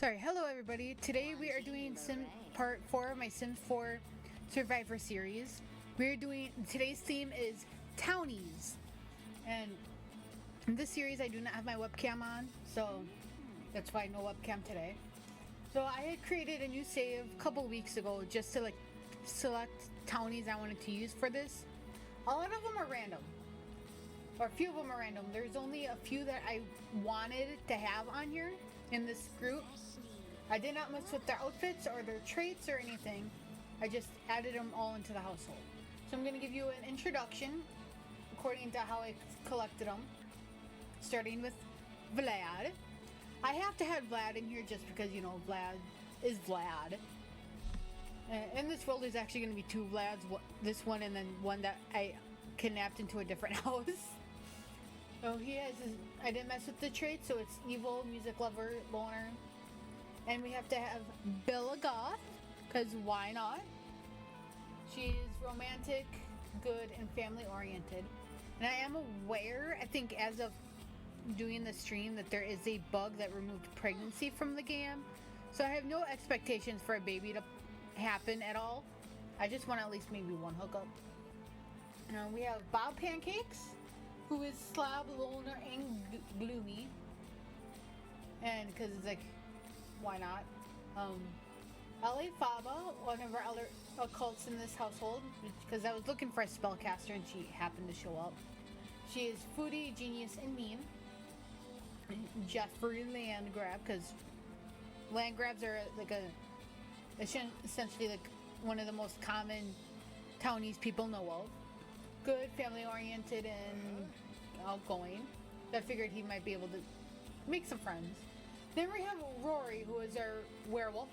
Sorry, hello everybody. Today we are doing part 4 of my Sims 4 Survivor series. Today's theme is Townies. And in this series I do not have my webcam on, so that's why no webcam today. So I had created a new save a couple weeks ago just to select Townies I wanted to use for this. A lot of them are random. Or a few of them are random. There's only a few that I wanted to have on here in this group. I did not mess with their outfits or their traits or anything. I just added them all into the household. So I'm going to give you an introduction according to how I collected them. Starting with Vlad. I have to have Vlad in here just because, Vlad is Vlad. In this world there's actually going to be two Vlads. This one and then one that I kidnapped into a different house. So he has I didn't mess with the traits, so it's evil, music lover, loner. And we have to have Bella Goth, because why not? She's romantic, good, and family oriented. And I am aware, I think as of doing the stream, that there is a bug that removed pregnancy from the game. So I have no expectations for a baby to happen at all. I just want at least maybe one hookup. We have Bob Pancakes, who is slob, loner, and gloomy. And because it's why not? LA Faba, one of our other occults in this household, because I was looking for a spellcaster and she happened to show up. She is foodie, genius, and mean. Geoffrey Landgrab, because Landgrabs are essentially one of the most common townies people know of. Good, family oriented, and outgoing. So I figured he might be able to make some friends. Then we have Rory, who is our werewolf.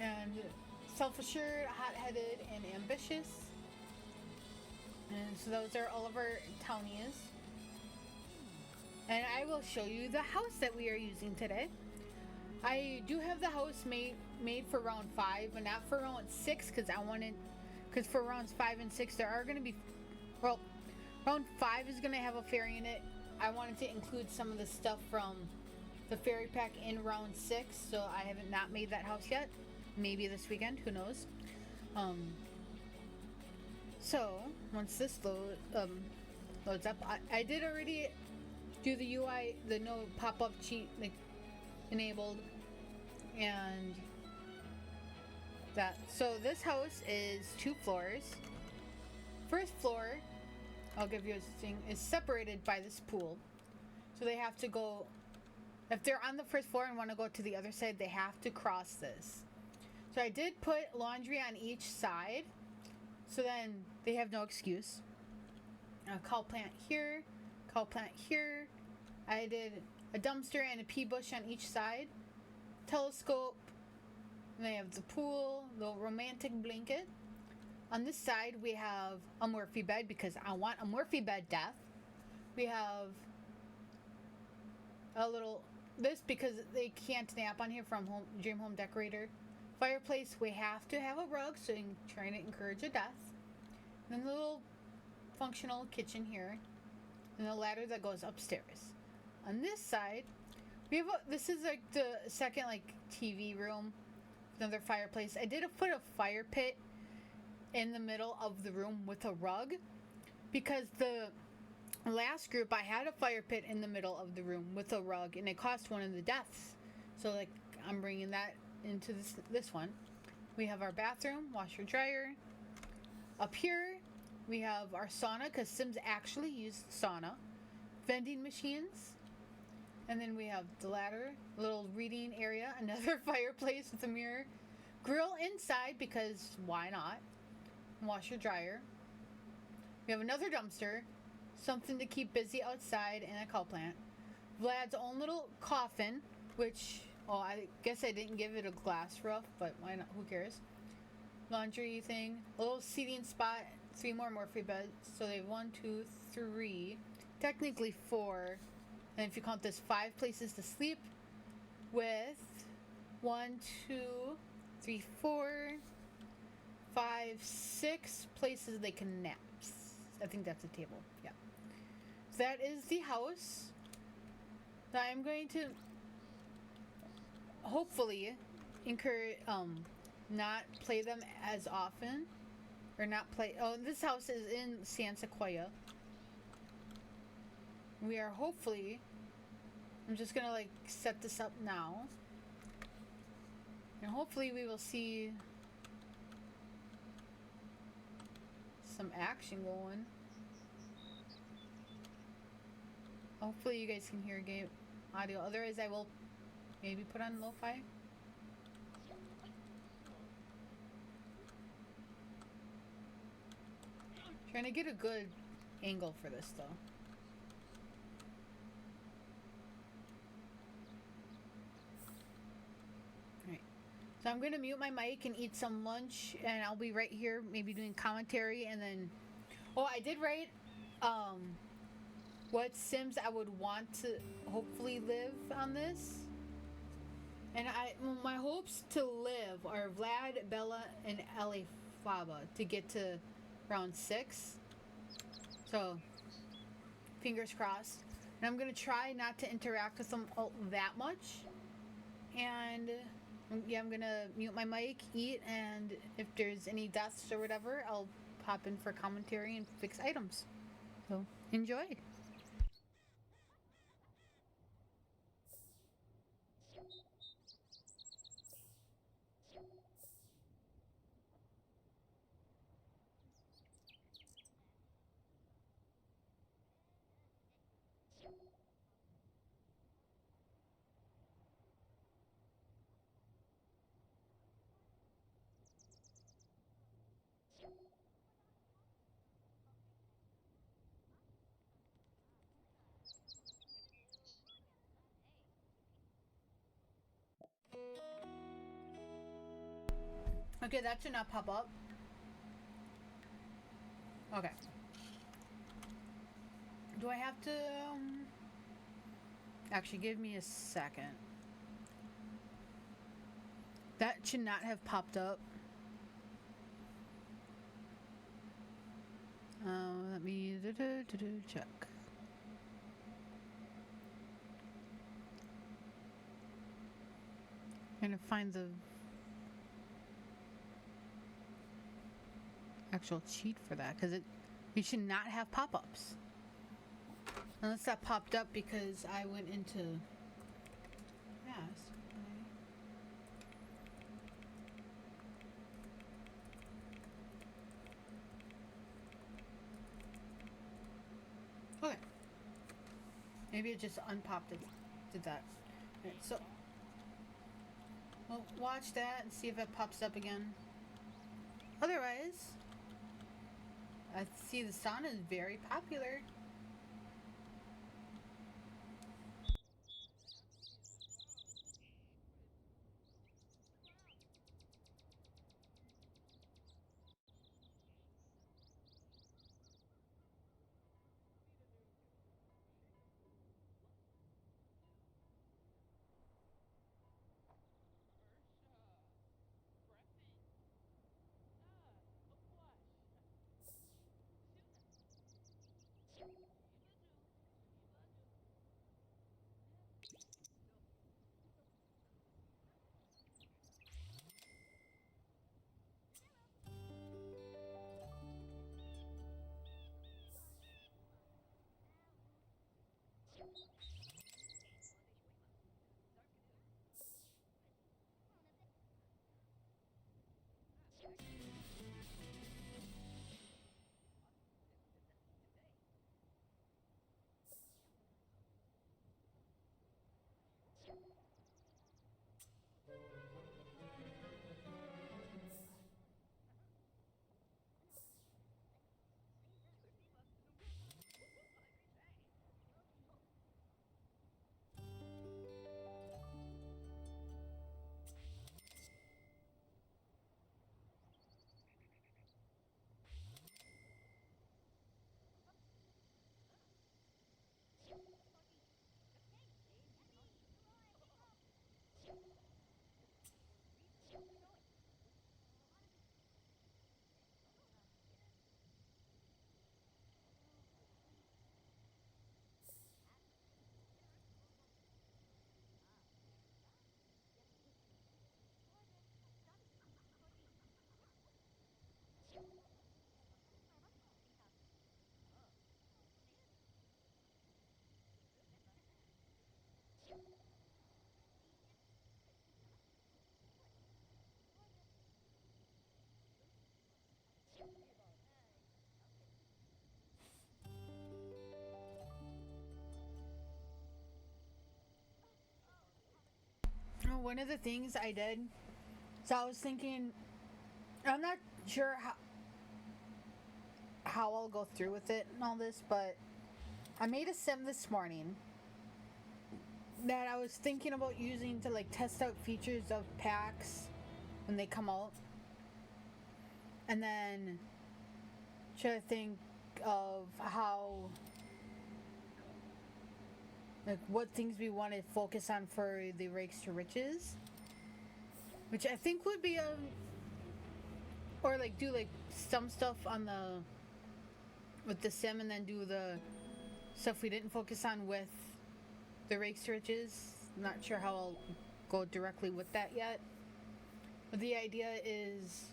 And self-assured, hot-headed, and ambitious. And so those are all of our townies. And I will show you the house that we are using today. I do have the house made for round 5, but not for round 6, because for rounds 5 and 6 there are going to be, round 5 is going to have a fairy in it. I wanted to include some of the stuff from the fairy pack in round 6, so I haven't not made that house yet. Maybe this weekend, who knows. So once this loads up, I did already do the UI, the no pop-up cheat enabled, and that. So this house is 2 floors. First floor, I'll give you a thing, is separated by this pool. So they have to go, if they're on the first floor and want to go to the other side, they have to cross this. So I did put laundry on each side, so then they have no excuse. A cow plant here, cow plant here. I did a dumpster and a pea bush on each side. Telescope. And they have the pool, the romantic blanket. On this side, we have a Murphy bed because I want a Murphy bed death. We have this because they can't nap on here from Dream Home Decorator. Fireplace, we have to have a rug, so I'm trying to encourage a death. And then the little functional kitchen here. And the ladder that goes upstairs. On this side, we have this is the second TV room. Another fireplace. I did put a fire pit in the middle of the room with a rug because the last group I had a fire pit in the middle of the room with a rug and it cost one of the deaths. So I'm bringing that into this one. We have our bathroom, washer dryer. Up here we have our sauna because Sims actually use sauna. Vending machines. And then we have the ladder, a little reading area, another fireplace with a mirror. Grill inside because why not? Washer dryer. We have another dumpster, something to keep busy outside, and a cow plant. Vlad's own little coffin, which, I guess I didn't give it a glass roof, but why not? Who cares? Laundry thing, a little seating spot, 3 more Murphy beds. So they have 1, 2, 3, technically 4. And if you count this, 5 places to sleep with 1, 2, 3, 4, 5, 6 places they can nap. I think that's a table. Yeah. So that is the house. So I'm going to hopefully encourage not play them as often, or not play. Oh, this house is in San Sequoia. We are hopefully. I'm just gonna like set this up now, and hopefully we will see some action going. Hopefully you guys can hear game audio. Otherwise, I will maybe put on lo-fi. Trying to get a good angle for this though. Alright. So I'm gonna mute my mic and eat some lunch, and I'll be right here maybe doing commentary, and then I did write what Sims I would want to hopefully live on this. And my hopes to live are Vlad, Bella, and Ellie Faba to get to round 6. So, fingers crossed. And I'm going to try not to interact with them that much. And yeah, I'm going to mute my mic, eat, and if there's any deaths or whatever, I'll pop in for commentary and fix items. So, enjoy. Okay, that should not pop up. Okay. Do I have to... Actually, give me a second. That should not have popped up. Let me check. I'm gonna find the actual cheat for that, because you should not have pop-ups. Unless that popped up because I went into mask. Okay. Maybe it just unpopped it. Did that. Right, so we'll watch that and see if it pops up again. Otherwise, I see the sauna is very popular. one of the things I did, so I was thinking, I'm not sure how I'll go through with it and all this, but I made a sim this morning that I was thinking about using to like test out features of packs when they come out, and then try to think of how, like, what things we want to focus on for the Rakes to Riches, which I think would be or like do like some stuff on with the sim, and then do the stuff we didn't focus on with the Rakes to Riches. Not sure how I'll go directly with that yet, but the idea is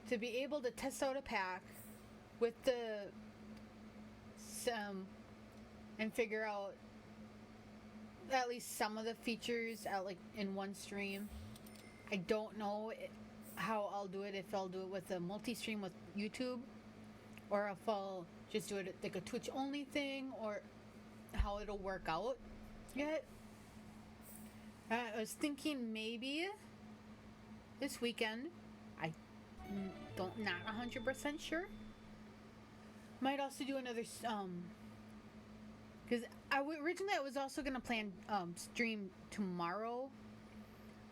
to be able to test out a pack with the sim and figure out at least some of the features out like in one stream. I don't know how I'll do it, if I'll do it with a multi-stream with YouTube, or if I'll just do it like a Twitch only thing, or how it'll work out yet. I was thinking maybe this weekend, I not 100% sure, might also do another because originally I was also gonna plan stream tomorrow,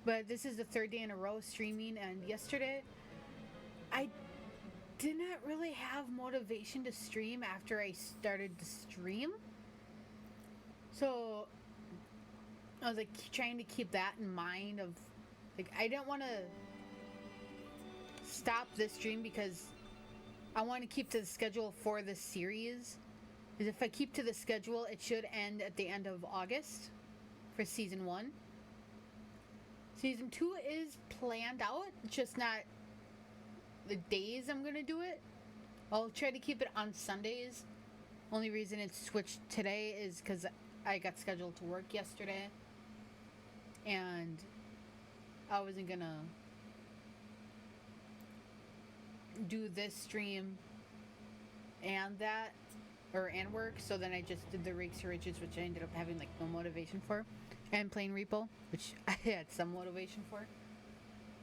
but this is the third day in a row streaming, and yesterday I did not really have motivation to stream after I started to stream, so I was like trying to keep that in mind of like I didn't want to stop this stream because I want to keep to the schedule for this series. Because if I keep to the schedule, it should end at the end of August for season 1. Season 2 is planned out, just not the days I'm gonna do it. I'll try to keep it on Sundays. Only reason it's switched today is because I got scheduled to work yesterday, and I wasn't gonna do this stream and that and work, so then I just did the Rakes to Riches, which I ended up having like no motivation for, and playing Repo, which I had some motivation for.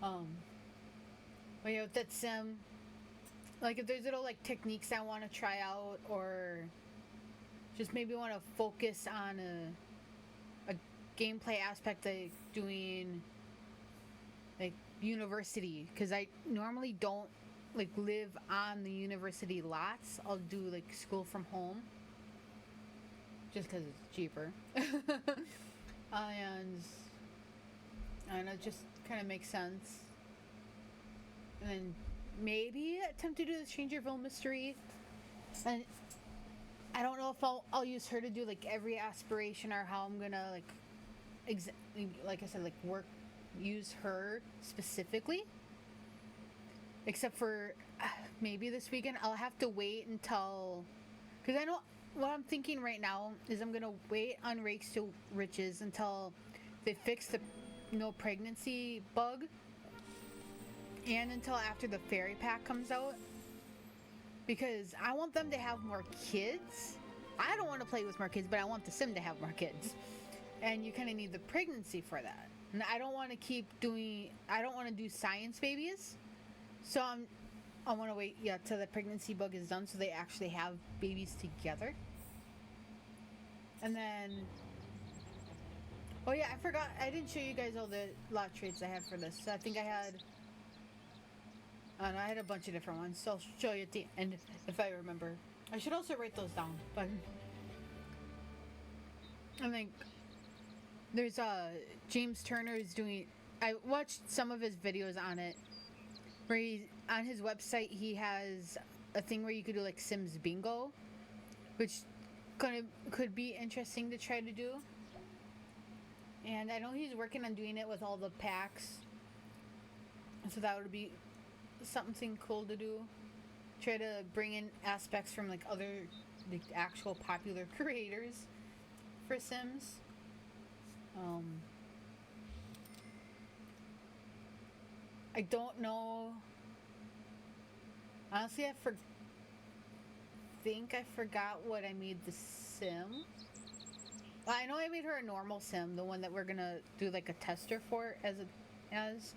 But yeah, with that sim, like if there's little like techniques I want to try out, or just maybe want to focus on a gameplay aspect, like doing like university, because I normally don't like live on the university lots. I'll do like school from home just because it's cheaper. and it just kind of makes sense. And then maybe attempt to do the Strangerville mystery, and I don't know if I'll use her to do like every aspiration, or how I'm gonna like like I said, like use her specifically. Except for maybe this weekend, I'll have to wait until, because I know what I'm thinking right now is I'm gonna wait on Rakes to Riches until they fix the no pregnancy bug, and until after the fairy pack comes out, because I want them to have more kids. I don't want to play with more kids, but I want the sim to have more kids, and you kind of need the pregnancy for that. And I don't want to do science babies. So I want to wait, till the pregnancy bug is done, so they actually have babies together. And then, oh yeah, I forgot, I didn't show you guys all the lot traits I have for this. So I think I had a bunch of different ones, so I'll show you at the end if I remember. I should also write those down, but I think there's James Turner is doing, I watched some of his videos on it, where on his website he has a thing where you could do like Sims bingo, which could be interesting to try to do. And I know he's working on doing it with all the packs, so that would be something cool to do. Try to bring in aspects from like other like actual popular creators for Sims. I don't know. Honestly, think I forgot what I made the sim I know I made her a normal sim, the one that we're gonna do like a tester for as.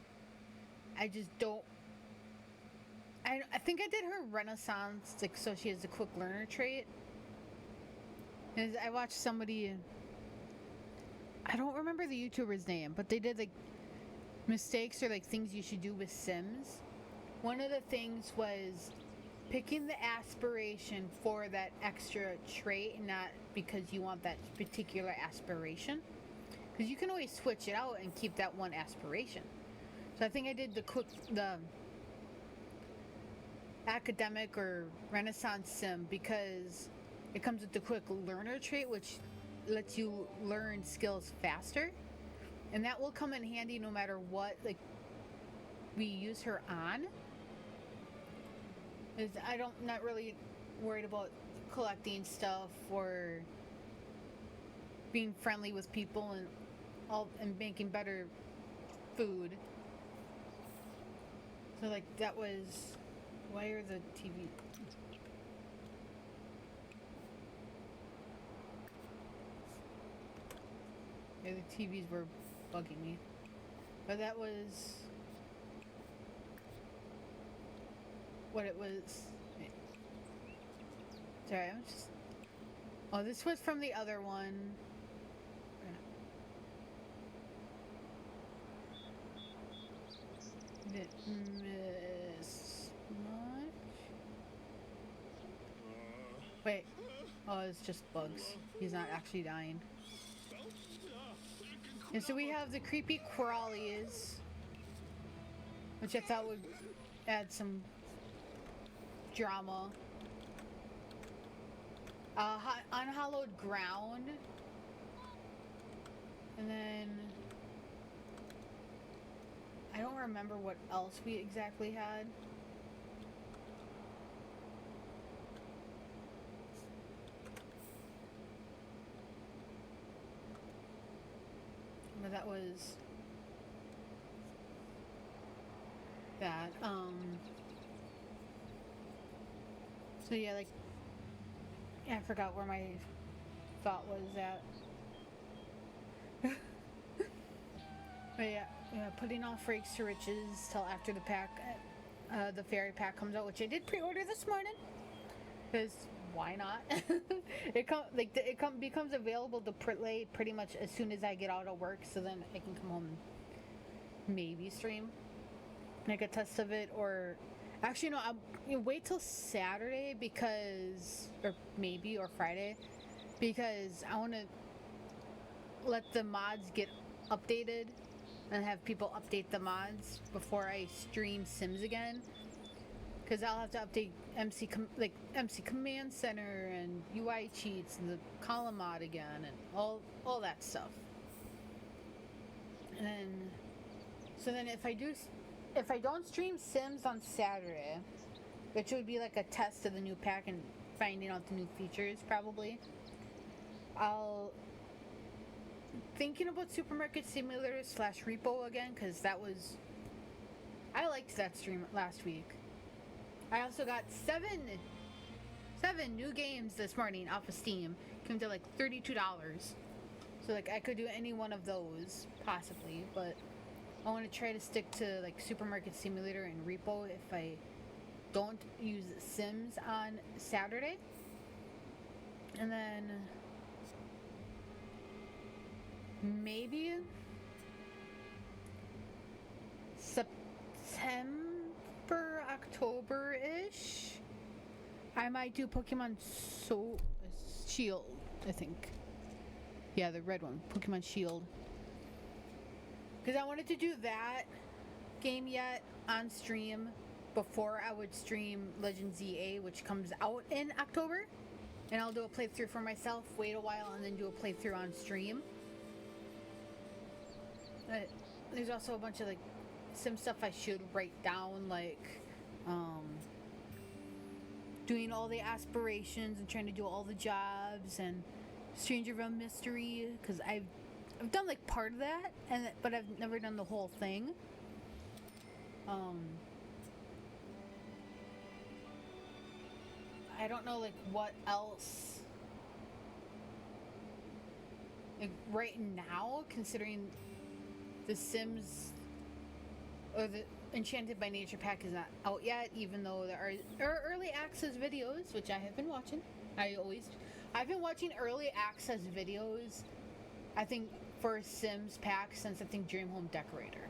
I just don't. I think I did her Renaissance, like, so she has a quick learner trait. And I watched somebody. I don't remember the YouTuber's name, but they did like mistakes or like things you should do with Sims. One of the things was picking the aspiration for that extra trait, and not because you want that particular aspiration. Because you can always switch it out and keep that one aspiration. So I think I did the academic or Renaissance sim because it comes with the quick learner trait, which lets you learn skills faster, and that will come in handy no matter what like we use her on. Is I don't not really worried about collecting stuff or being friendly with people and making better food. So like that was why are the TV. Yeah, the TVs were bugging me. But that was what it was. Sorry, I'm just. Oh, this was from the other one. Didn't miss much. Wait. Oh, it's just bugs. He's not actually dying. And so we have the creepy crawlies, which I thought would add some drama. Unhallowed ground. And then I don't remember what else we exactly had. But that was that. So yeah, like I forgot where my thought was at. But yeah, putting off Frakes to Riches till after the fairy pack comes out, which I did pre-order this morning. Because why not? it becomes available to play pretty much as soon as I get out of work, so then I can come home and maybe stream, make a test of it, or actually no, I'll wait till Saturday or Friday, because I want to let the mods get updated and have people update the mods before I stream Sims again. Because I'll have to update MC Command Center and UI cheats and the column mod again and all that stuff. And then if I don't stream Sims on Saturday, which would be like a test of the new pack and finding out the new features probably, I'll thinking about Supermarket Simulator / Repo again, because I liked that stream last week. I also got seven new games this morning off of Steam. Came to like $32. So like I could do any one of those possibly, but I want to try to stick to like Supermarket Simulator and Repo if I don't use Sims on Saturday. And then maybe October-ish, I might do Pokemon Shield, I think. Yeah, the red one, Pokemon Shield. Because I wanted to do that game yet on stream before I would stream Legend ZA, which comes out in October. And I'll do a playthrough for myself, wait a while, and then do a playthrough on stream. There's also a bunch of like Sim stuff I should write down, like doing all the aspirations and trying to do all the jobs and Stranger Realm Mystery, because I've done like part of that, but I've never done the whole thing. I don't know like what else like, right now, considering the Sims or the Enchanted by Nature pack is not out yet, even though there are early access videos, which I have been watching. I've been watching early access videos, I think, for Sims pack since I think Dream Home Decorator.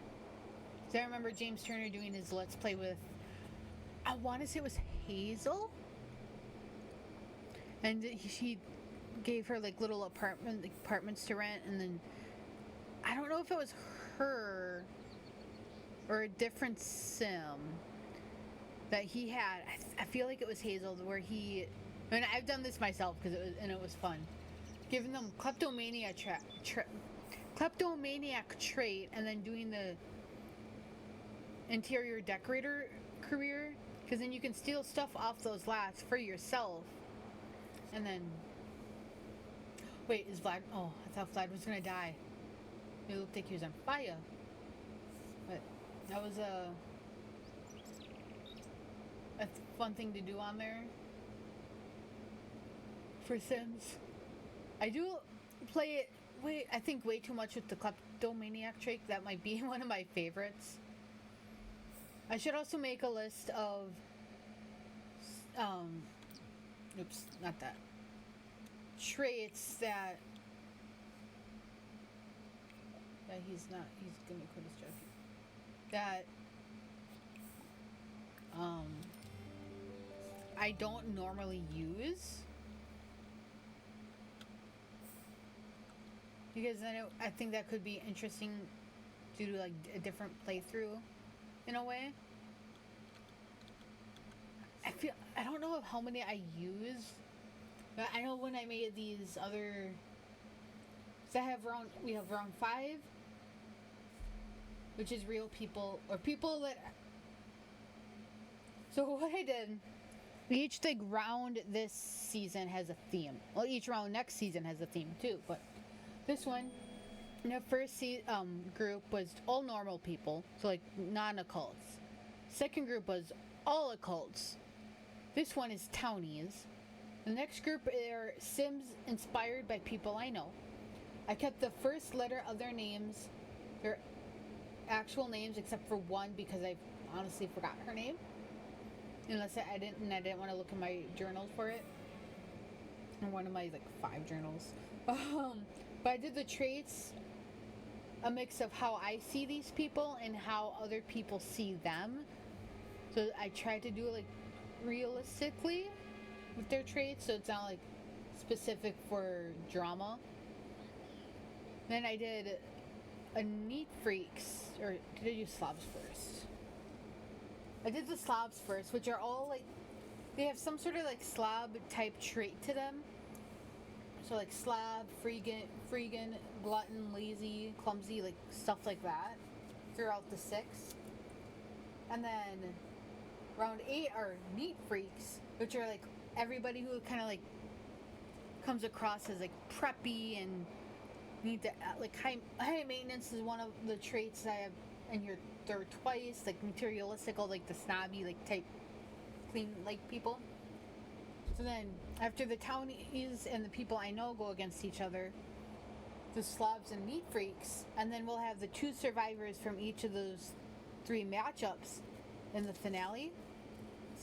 So I remember James Turner doing his Let's Play with, I want to say it was Hazel, and she gave her like little apartments to rent, and then I don't know if it was her or a different sim that he had. I feel like it was Hazel, where he, and I've done this myself because it was fun, giving them kleptomaniac trait, and then doing the interior decorator career, because then you can steal stuff off those lots for yourself. And then, wait, is Vlad? Oh, I thought Vlad was gonna die. It looked like he was on fire. But that was a fun thing to do on there for Sims. I do play it. I think way too much with the kleptomaniac trait. That might be one of my favorites. I should also make a list of, oops, not that. Traits that he's gonna quit his job. That, I don't normally use. Because then I think that could be interesting to do like a different playthrough in a way. I don't know how many I use, but I know when I made these other, so we have round 5, which is real people, or people that, so what I did, each like round this season has a theme. Well, each round next season has a theme too, but this one, the first group was all normal people, so like non-occults. Second group was all occults. This one is townies. The next group are Sims inspired by people I know. I kept the first letter of their names, their actual names, except for one because I honestly forgot her name. Unless I didn't want to look in my journals for it. Or one of my like 5 journals. But I did the traits, a mix of how I see these people and how other people see them. So I tried to do it like realistically with their traits, so it's not like specific for drama. Then I did a neat freaks, or did I do slobs first? I did the slobs first, which are all like, they have some sort of like slob type trait to them. So like slob, freegan, glutton, lazy, clumsy, like stuff like that throughout the 6. And then round 8 are neat freaks, which are like everybody who kind of like comes across as like preppy and need to like high maintenance is one of the traits I have in here third twice, like materialistical, like the snobby like type clean like people. So then after the townies and the people I know go against each other, the slobs and neat freaks, and then we'll have the 2 survivors from each of those 3 matchups in the finale,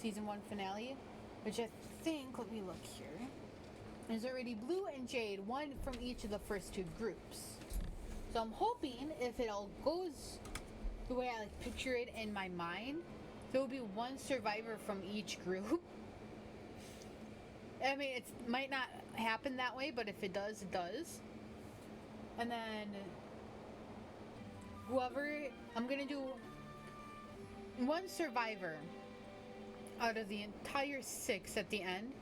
season 1 finale, which I think, let me look here, is already Blue and Jade, one from each of the first 2 groups. So I'm hoping if it all goes the way I like picture it in my mind, there will be 1 survivor from each group. I mean, it might not happen that way, but if it does, it does. And then I'm gonna do 1 survivor out of the entire 6 at the end.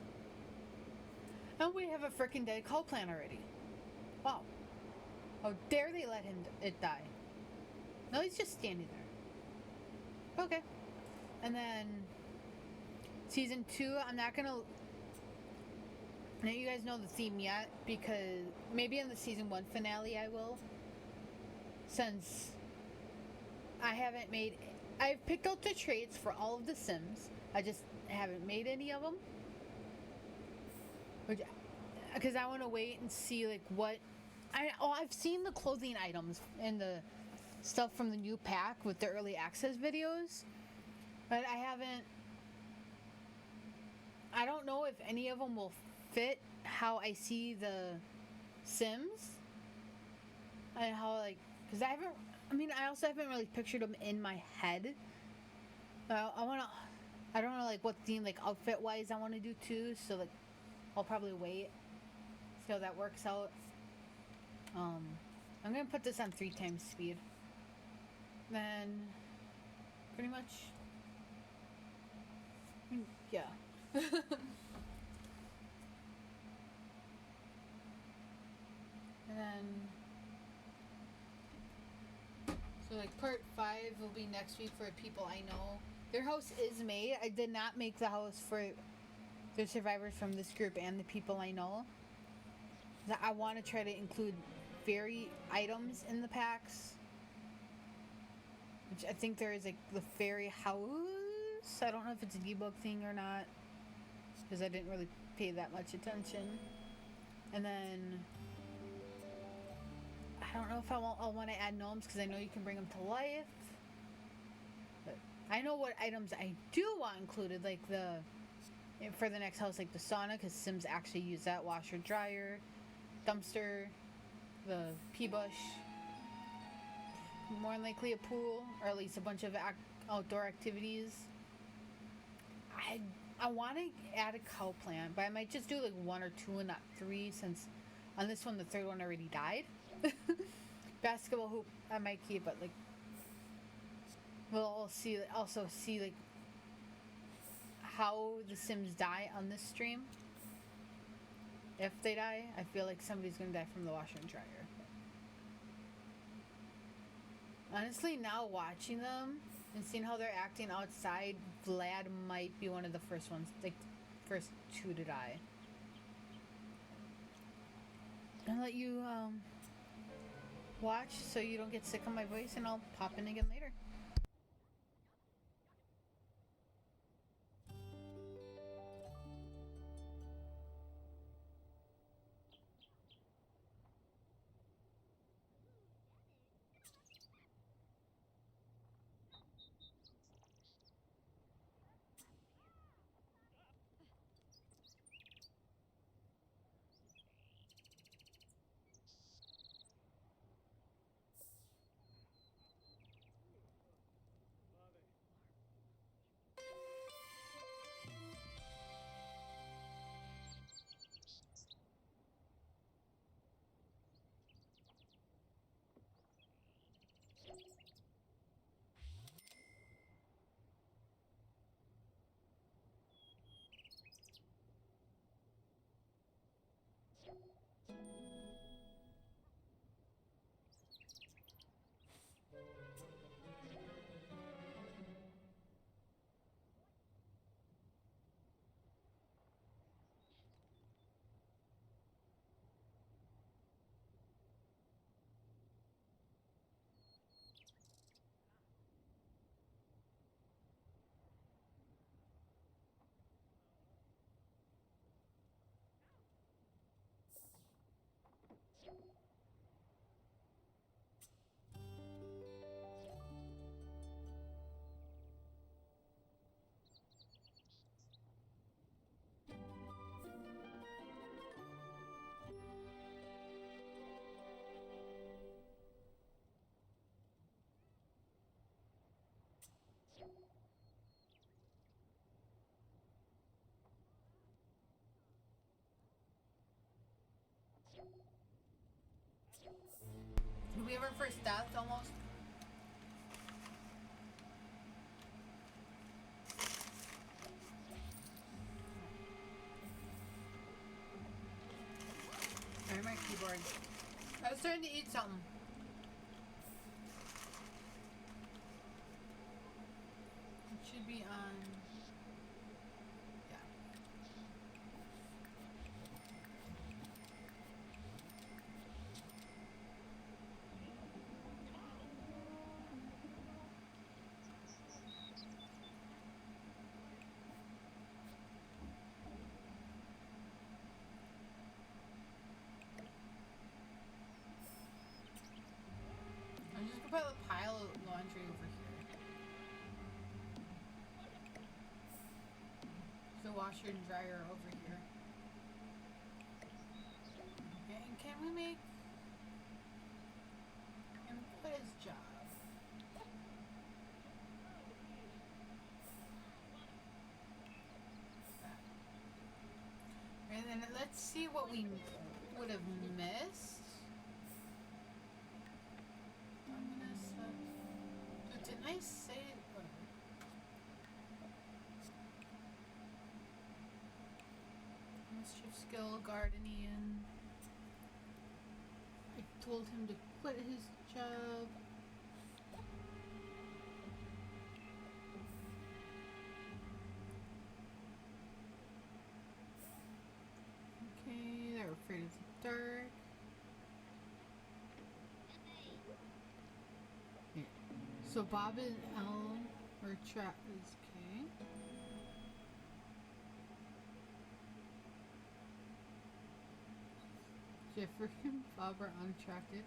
And we have a freaking dead coal plant already. Wow. How dare they let it die? No, he's just standing there. Okay. And then season 2, I'm not gonna let you guys know the theme yet, because maybe in the season 1 finale I will, since I've picked out the traits for all of the Sims. I just haven't made any of them, because I want to wait and see like what I've seen the clothing items and the stuff from the new pack with the early access videos, but I don't know if any of them will fit how I see the Sims and how, like, because I also haven't really pictured them in my head. I don't know, like, what theme, like, outfit wise I want to do too, so, like, I'll probably wait, see how that works out. I'm gonna put this on 3 times speed. Then, pretty much, yeah. And then, so like part 5 will be next week for people I know. Their house is made. I did not make the house for the survivors from this group and the people I know. I want to try to include fairy items in the packs. Which I think there is like the fairy house. I don't know if it's a debug thing or not, because I didn't really pay that much attention. And then I don't know if I'll want to add gnomes, because I know you can bring them to life. But I know what items I do want included, like for the next house, like the sauna, because Sims actually use that, washer, dryer, dumpster, the pea bush, more than likely a pool, or at least a bunch of outdoor activities. I want to add a cow plant, but I might just do like 1 or 2 and not 3, since on this one the 3rd one already died. Basketball hoop I might keep, but like we'll also see like how the Sims die on this stream. If they die, I feel like somebody's gonna die from the washer and dryer. Honestly, now watching them and seeing how they're acting outside, Vlad might be one of the first ones, like first 2 to die. I'll let you watch so you don't get sick of my voice, and I'll pop in again later. Did we have our first death almost? There's my keyboard. I was starting to eat something. It should be on. Yeah. washer and dryer over here. Okay, and can we make him quit his job? And then let's see what we would have missed. Didn't I say it? Mischief skill, gardening. I told him to quit his job. Okay, they're afraid of the dark. Yeah. So Bob and Elm are trapped. Okay. Geoffrey and Faba are unattracted.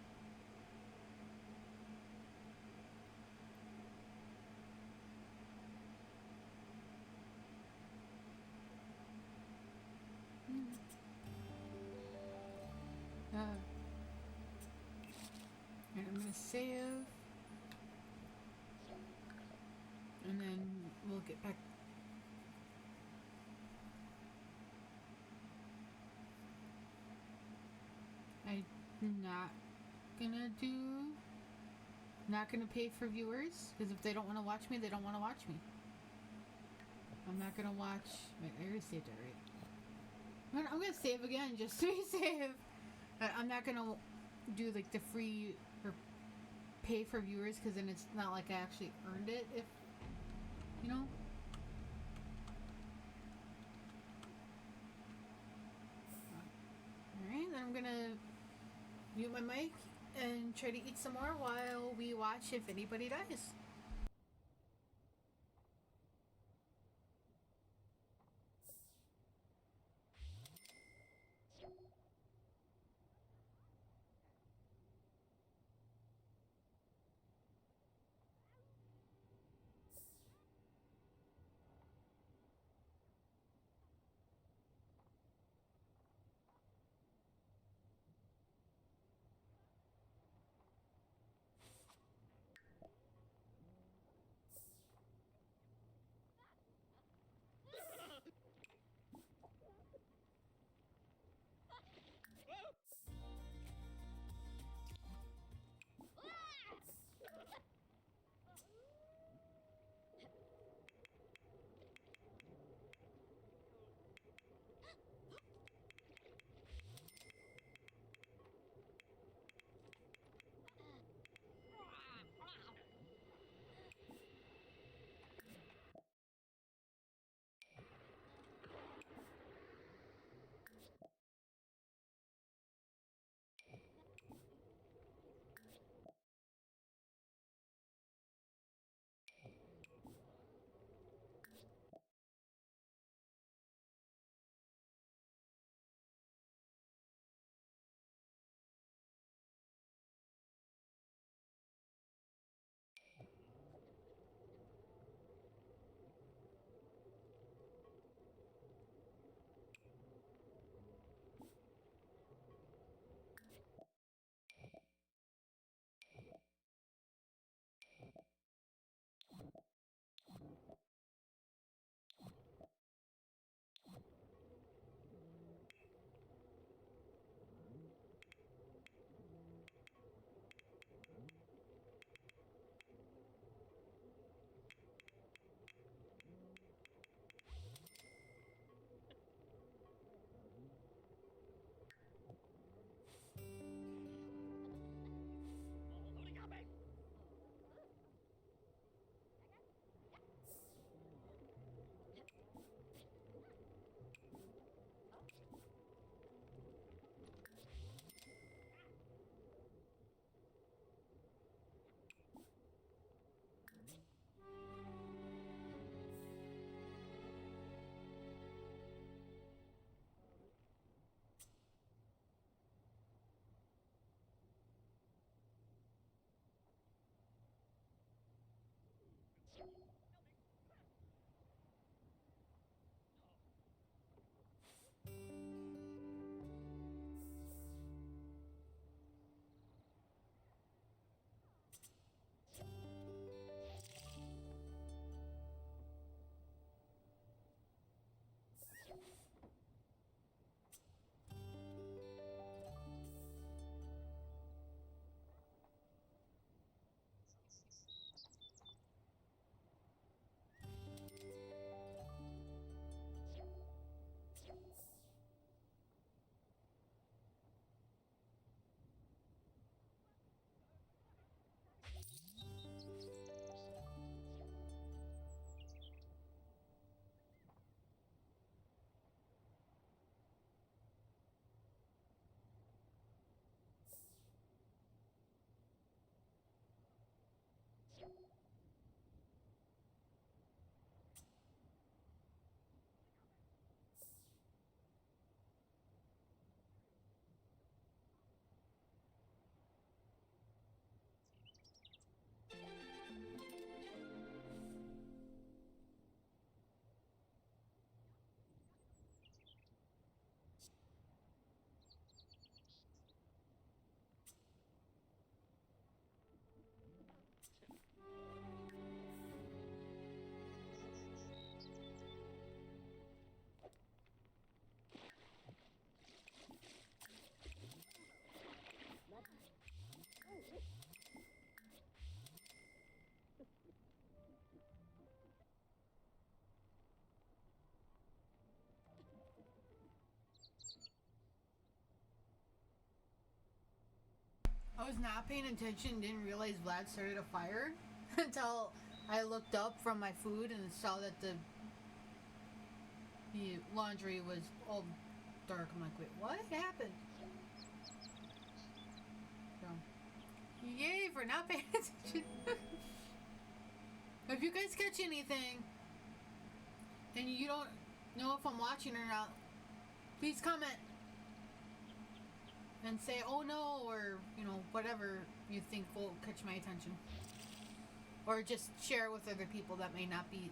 And I'm gonna save. And then we'll get back. I'm not gonna pay for viewers, because if they don't want to watch me, they don't want to watch me. I'm not gonna watch. Wait, I already saved it, right? I'm gonna save again just to be safe. I'm not gonna do like the free or pay for viewers, because then it's not like I actually earned it. If you know. Alright, then I'm gonna mute my mic and try to eat some more while we watch if anybody dies. I was not paying attention, didn't realize Vlad started a fire until I looked up from my food and saw that the laundry was all dark. I'm like, wait, what happened? So, yay for not paying attention. If you guys catch anything and you don't know if I'm watching or not, please comment and say, oh no, or, you know, whatever you think will catch my attention. Or just share it with other people that may not be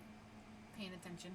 paying attention.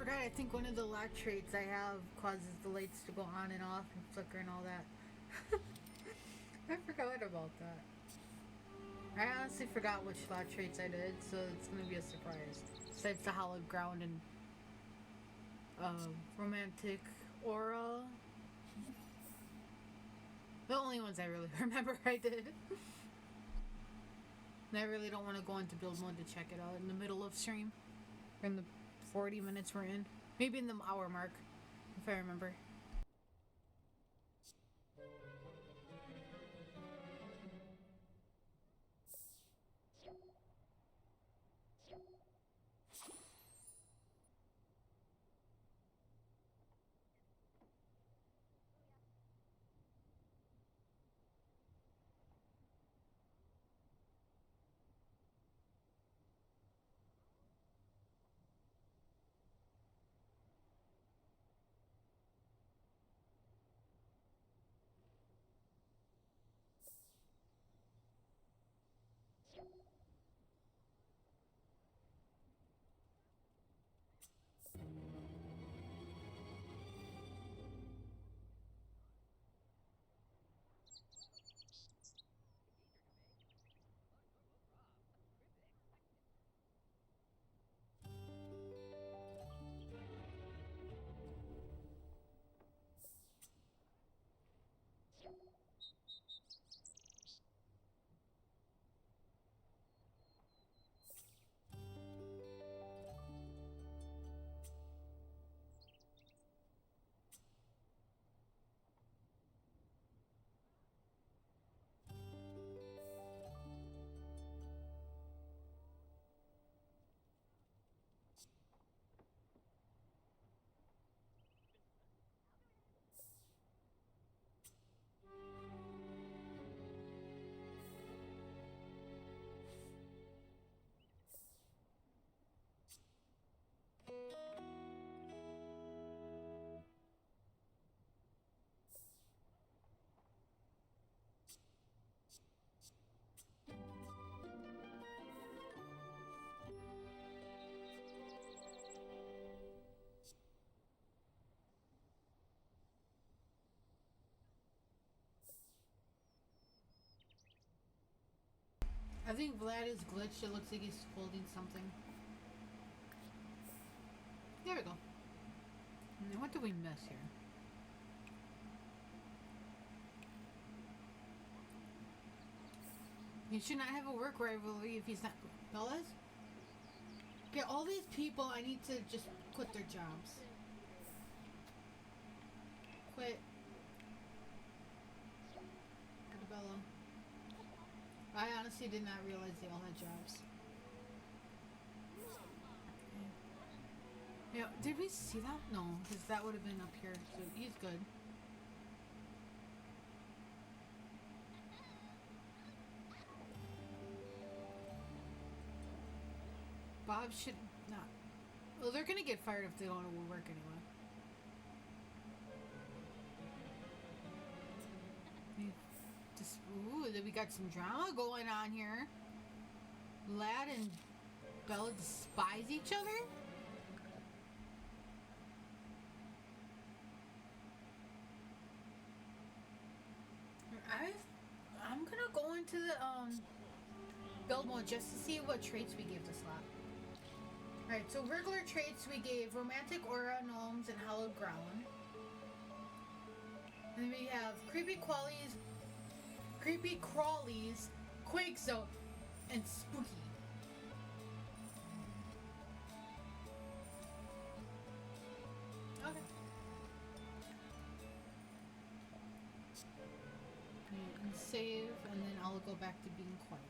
forgot. I think one of the lock traits I have causes the lights to go on and off and flicker and all that. I forgot about that. I honestly forgot which lock traits I did, so it's gonna be a surprise. Besides the hallowed ground and romantic aura. The only ones I really remember I did. And I really don't want to go into build mode to check it out in the middle of stream. Or in the 40 minutes we're in. Maybe in the hour mark, if I remember. I think Vlad is glitched. It looks like he's holding something. There we go. Now what do we miss here? He should not have a work rivalry if he's not. Fellas? Yeah, all these people, I need to just quit their jobs. Quit. Bella. I honestly did not realize they all had jobs. Yeah, did we see that? No, because that would have been up here, so he's good. Bob should not. Well, they're gonna get fired if they don't work anyway. Just, ooh, we got some drama going on here. Lad and Bella despise each other? I'm gonna go into the build mode just to see what traits we gave this lot. Alright, so regular traits we gave Romantic Aura, Gnomes, and Hallowed Ground. And then we have Creepy Crawlies, Quake Zone, and Spooky. Okay. And save, and then I'll go back to being quiet.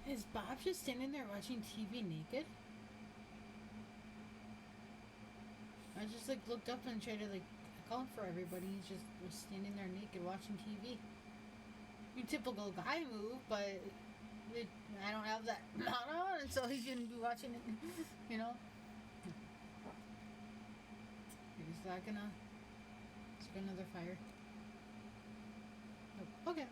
Is Bob just standing there watching TV naked? I just like looked up and tried to like call for everybody. He's just was standing there naked watching TV. I mean, typical guy move, but I don't have that on, and so he shouldn't be watching it. You know. Is that gonna? Is there another fire? Oh, okay.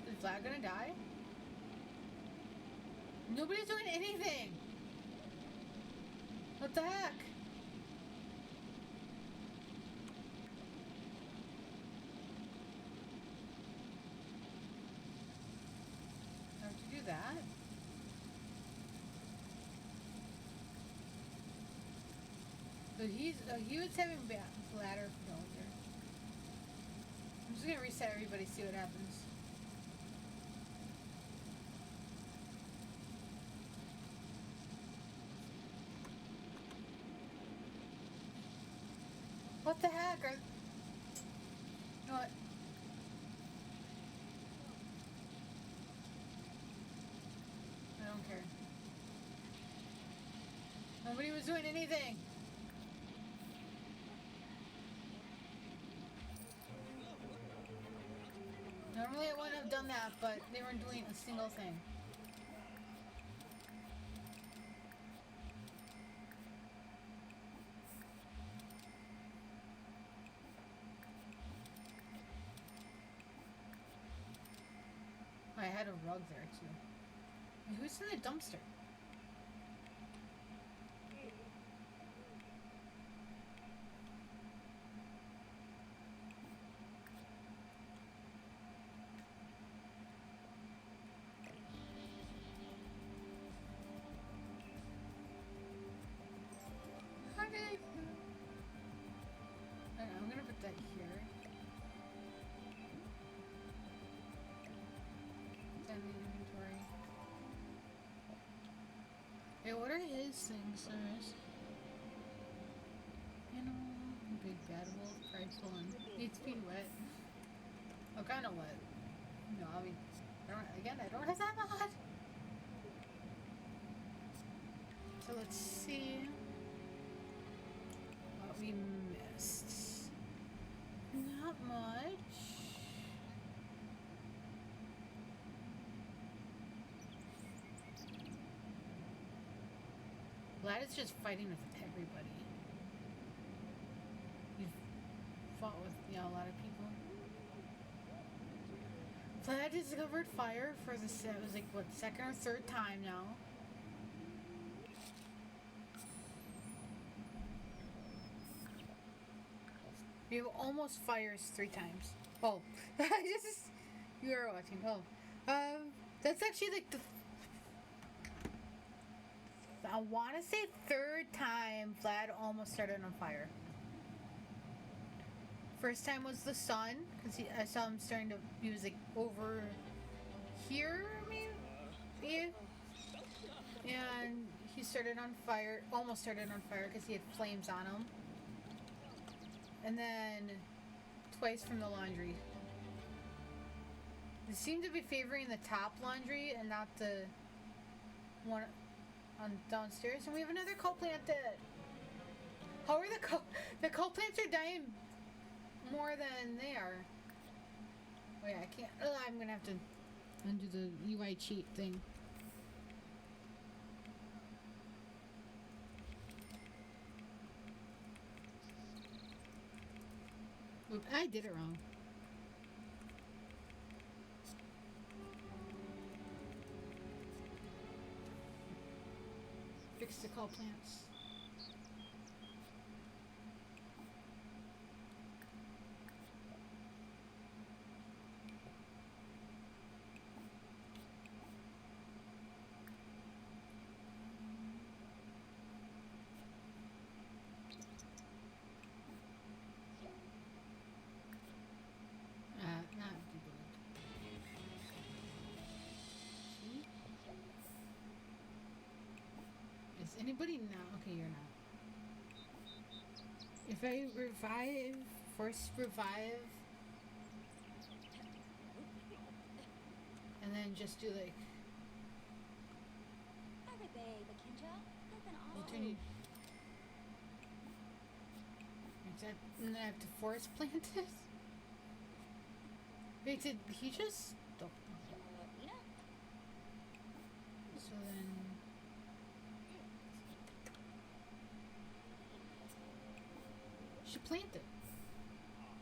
Is Vlad gonna die? Nobody's doing anything! What the heck? that? So he was having bladder failure. I'm just gonna reset everybody, see what happens. What the heck? You know what? I don't care. Nobody was doing anything. Normally I wouldn't have done that, but they weren't doing a single thing. I had a rug there too. Wait, who's in the dumpster? How did I don't know, I'm gonna put that here. Send the inventory. Hey, what are his things, sirs? You know, big bad wolf, prideful, and needs to be wet. Oh, kind of wet. No, I mean, I don't have that mod. So let's see what we missed. Not much. Vlad is just fighting with everybody. He's fought with, a lot of people. Vlad discovered fire for it was like, what, second or third time now. We have almost fires 3 times. Oh, you are watching. Oh, that's actually like I want to say 3rd time Vlad almost started on fire. First time was the sun, because I saw him starting to, he was like over here, maybe? And he started on fire, almost started on fire because he had flames on him. And then twice from the laundry. They seem to be favoring the top laundry and not the one on downstairs. And we have another coal plant dead. How are the coal plants are dying more than they are. Oh yeah, I can't. I'm gonna have to undo the UI cheat thing. Oop, I did it wrong. Fix the coal plants. Not debugged. See? Is anybody now? Okay, you're not. If I force revive, and then just do like alternate. And then I have to force plant it? Wait, did he just... Oh. So then... She planted.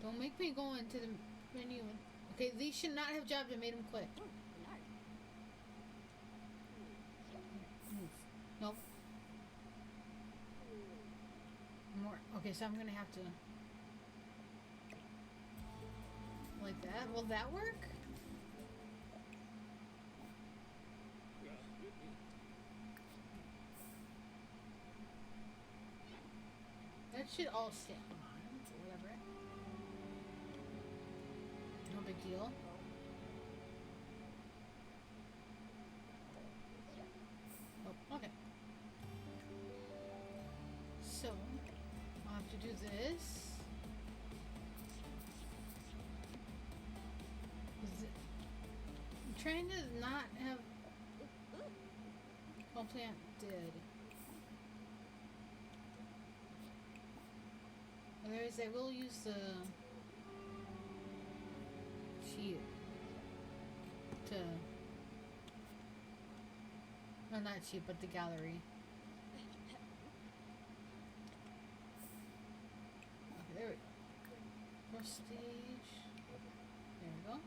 Don't make me go into the menu. Okay, these should not have jobs that made him quit. Move. Nope. More. Okay, so I'm gonna have to... Like that? Will that work? Should all stay on, whatever. No big deal. Oh, okay. So, I'll have to do this. I'm trying to not have whole plant dead. Otherwise, I will use the cheat to, well, not cheat, but the gallery. Okay, there we go. First stage. There we go.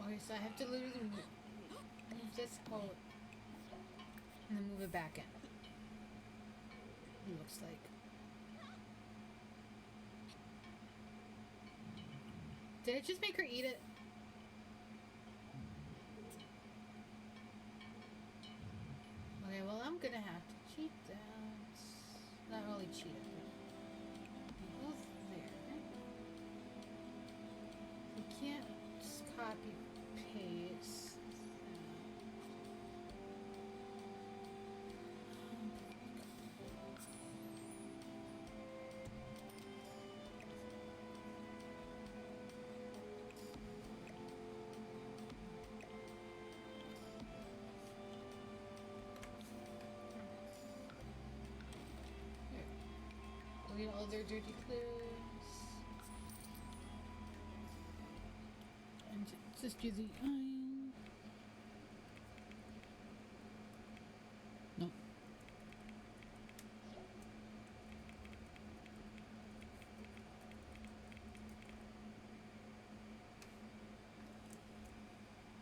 Okay, so I have to literally move this out and then move it back in. It looks like. Did it just make her eat it? Okay, well I'm gonna have to cheat that. Not really cheat it, but go there. You can't just copy paste. Clean all their dirty clothes. And just do the iron. No.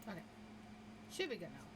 Okay. Should be good now.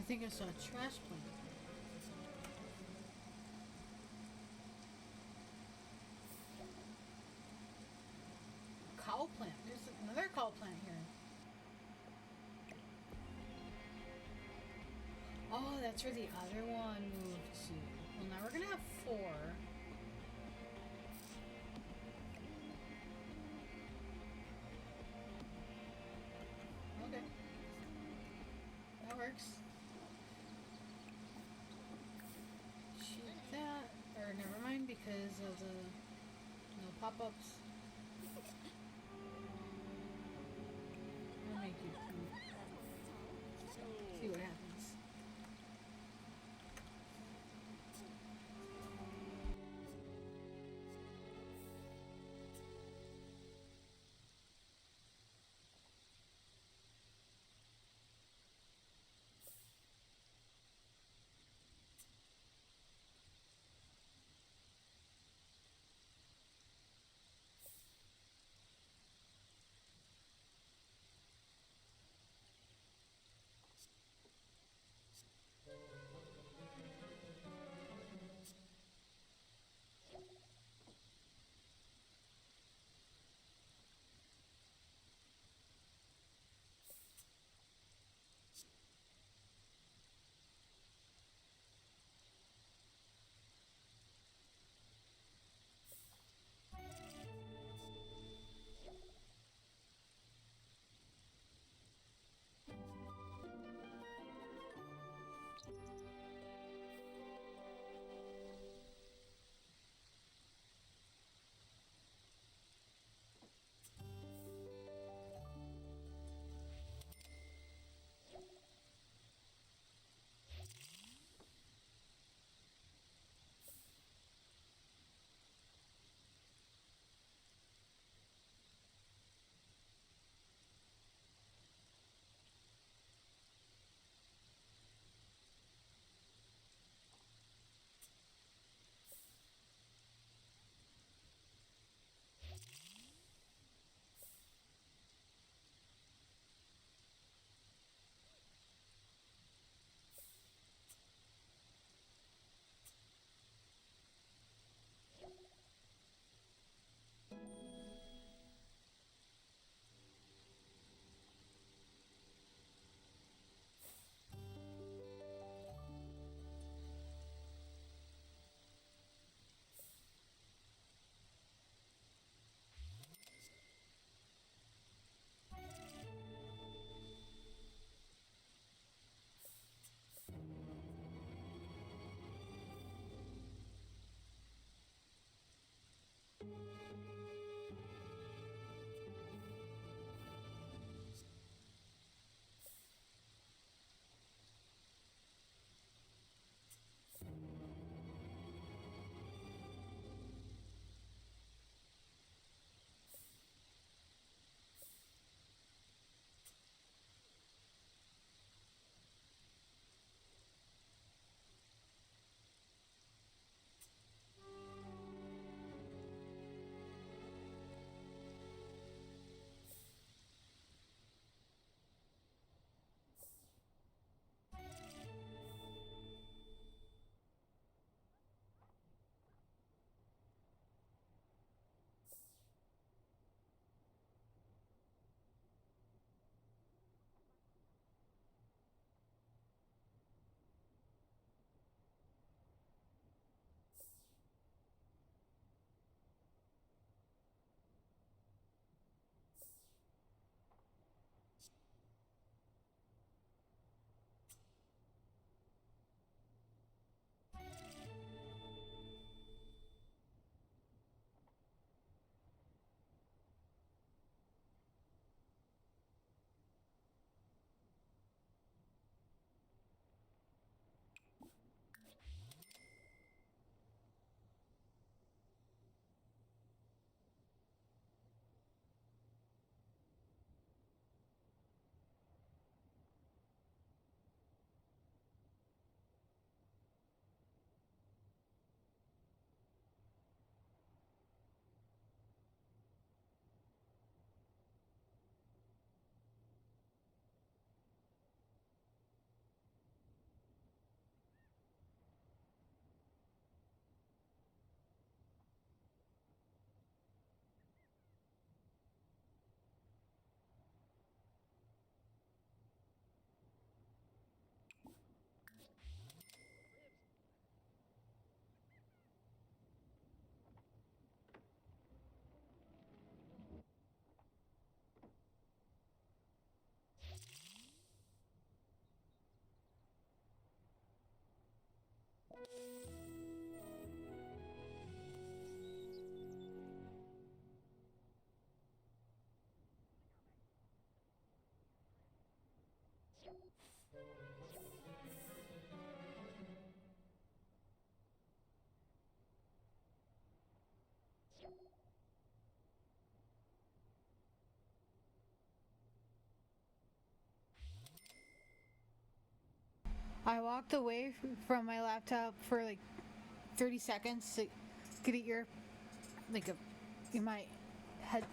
think I saw a trash plant. Cow plant. There's another cow plant here. Oh, that's where the other one moved to. Well, now we're gonna have 4. Okay. That works. Shoot that. Or never mind because of the no pop-ups. I'll make you poop. See what happens. I walked away from my laptop for like 30 seconds to get a in my head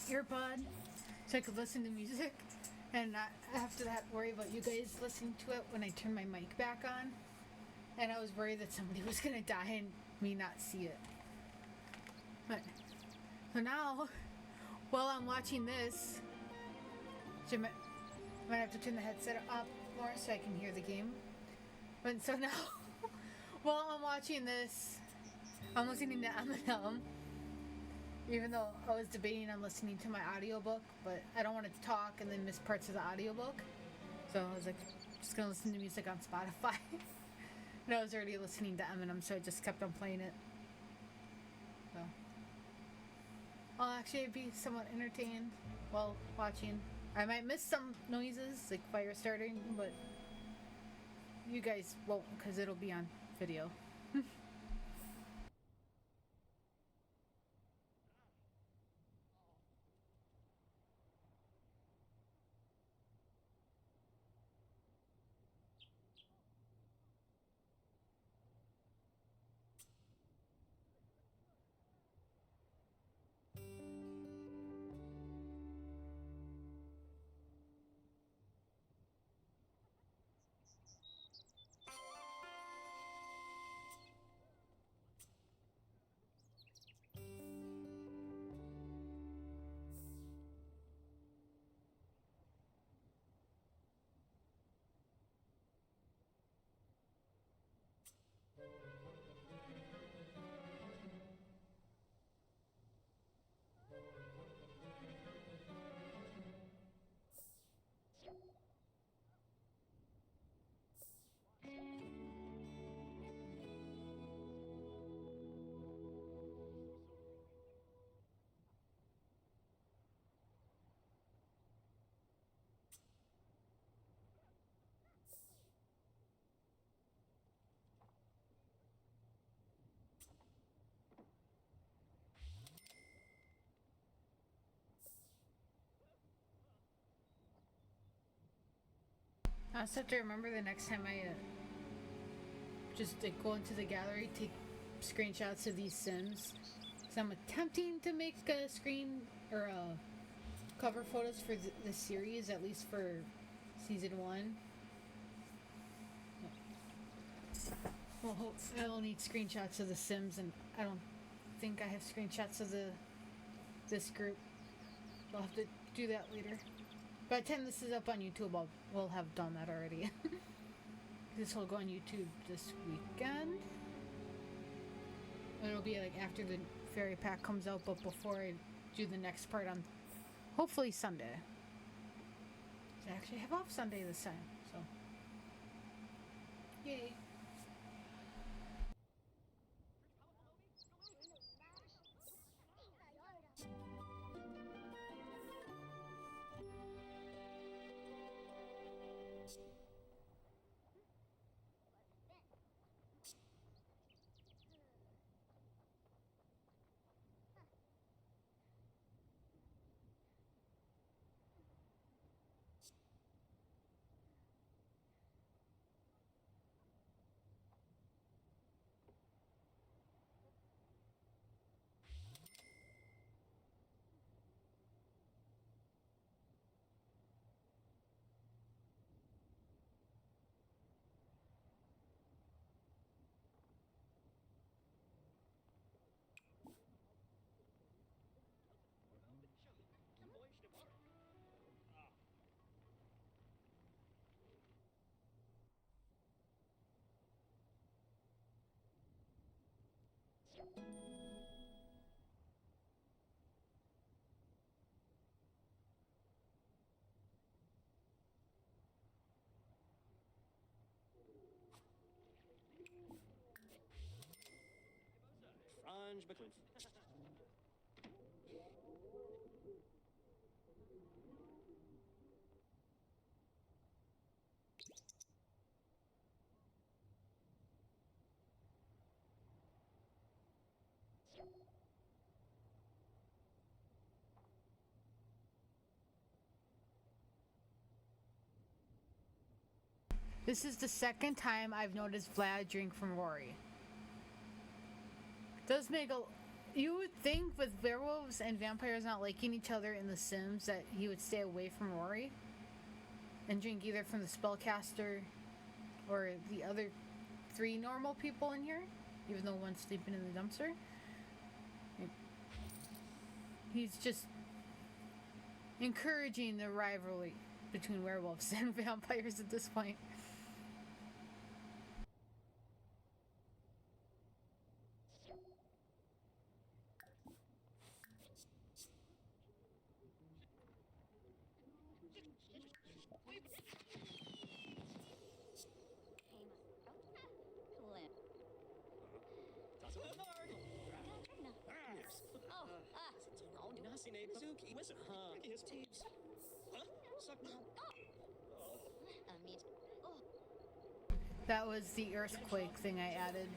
earbud so I could listen to music and not after that worry about you guys listening to it when I turn my mic back on. And I was worried that somebody was gonna die and me not see it. But so now, while I'm watching this, I might have to turn the headset up more so I can hear the game. But so now, while I'm watching this, I'm listening to Eminem. Even though I was debating on listening to my audiobook, but I don't want to talk and then miss parts of the audiobook. So I was like, just gonna listen to music on Spotify. And I was already listening to Eminem, so I just kept on playing it. So I'll actually be somewhat entertained while watching. I might miss some noises, like fire starting, but you guys won't because it'll be on video. I just have to remember the next time I just like go into the gallery, take screenshots of these Sims. Because I'm attempting to make a screen or cover photos for the series, at least for season 1. Well, I will need screenshots of the Sims, and I don't think I have screenshots of this group. I'll have to do that later. By the time this is up on YouTube, we'll have done that already. This will go on YouTube this weekend. It'll be like after the fairy pack comes out, but before I do the next part on hopefully Sunday. I actually have off Sunday this time, so yay. Frange McClin. This is the second time I've noticed Vlad drink from Rory. It does make a... You would think with werewolves and vampires not liking each other in The Sims that he would stay away from Rory and drink either from the spellcaster or the other 3 normal people in here, even though one's sleeping in the dumpster. He's just encouraging the rivalry between werewolves and vampires at this point. That was the earthquake thing I added.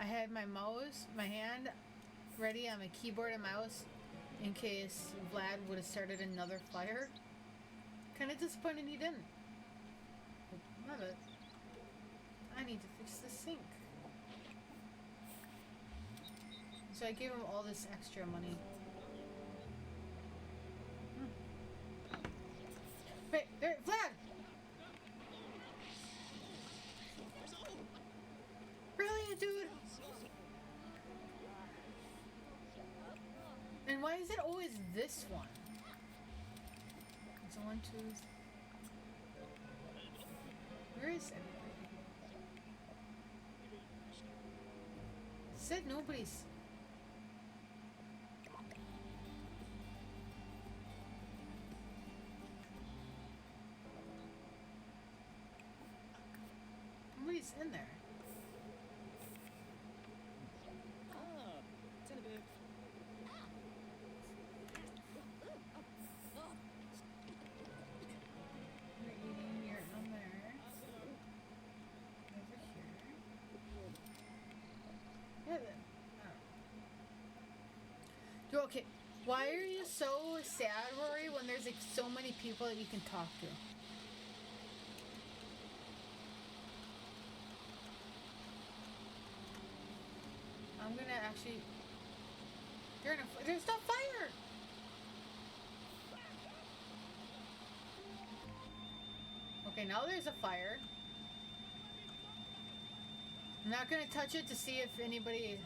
I had my mouse, my hand ready on my keyboard and mouse in case Vlad would have started another fire. Kind of disappointed he didn't. Love it. I need to fix the sink. So I gave him all this extra money. Wait, there, Vlad! Really, dude? And why is it always this one? It's a 1, 2. Where is everybody? It said nobody's. Nobody's in there. Okay, why are you so sad, Rory, when there's like so many people that you can talk to? I'm gonna actually... There's no fire! Okay, now there's a fire. I'm not gonna touch it to see if anybody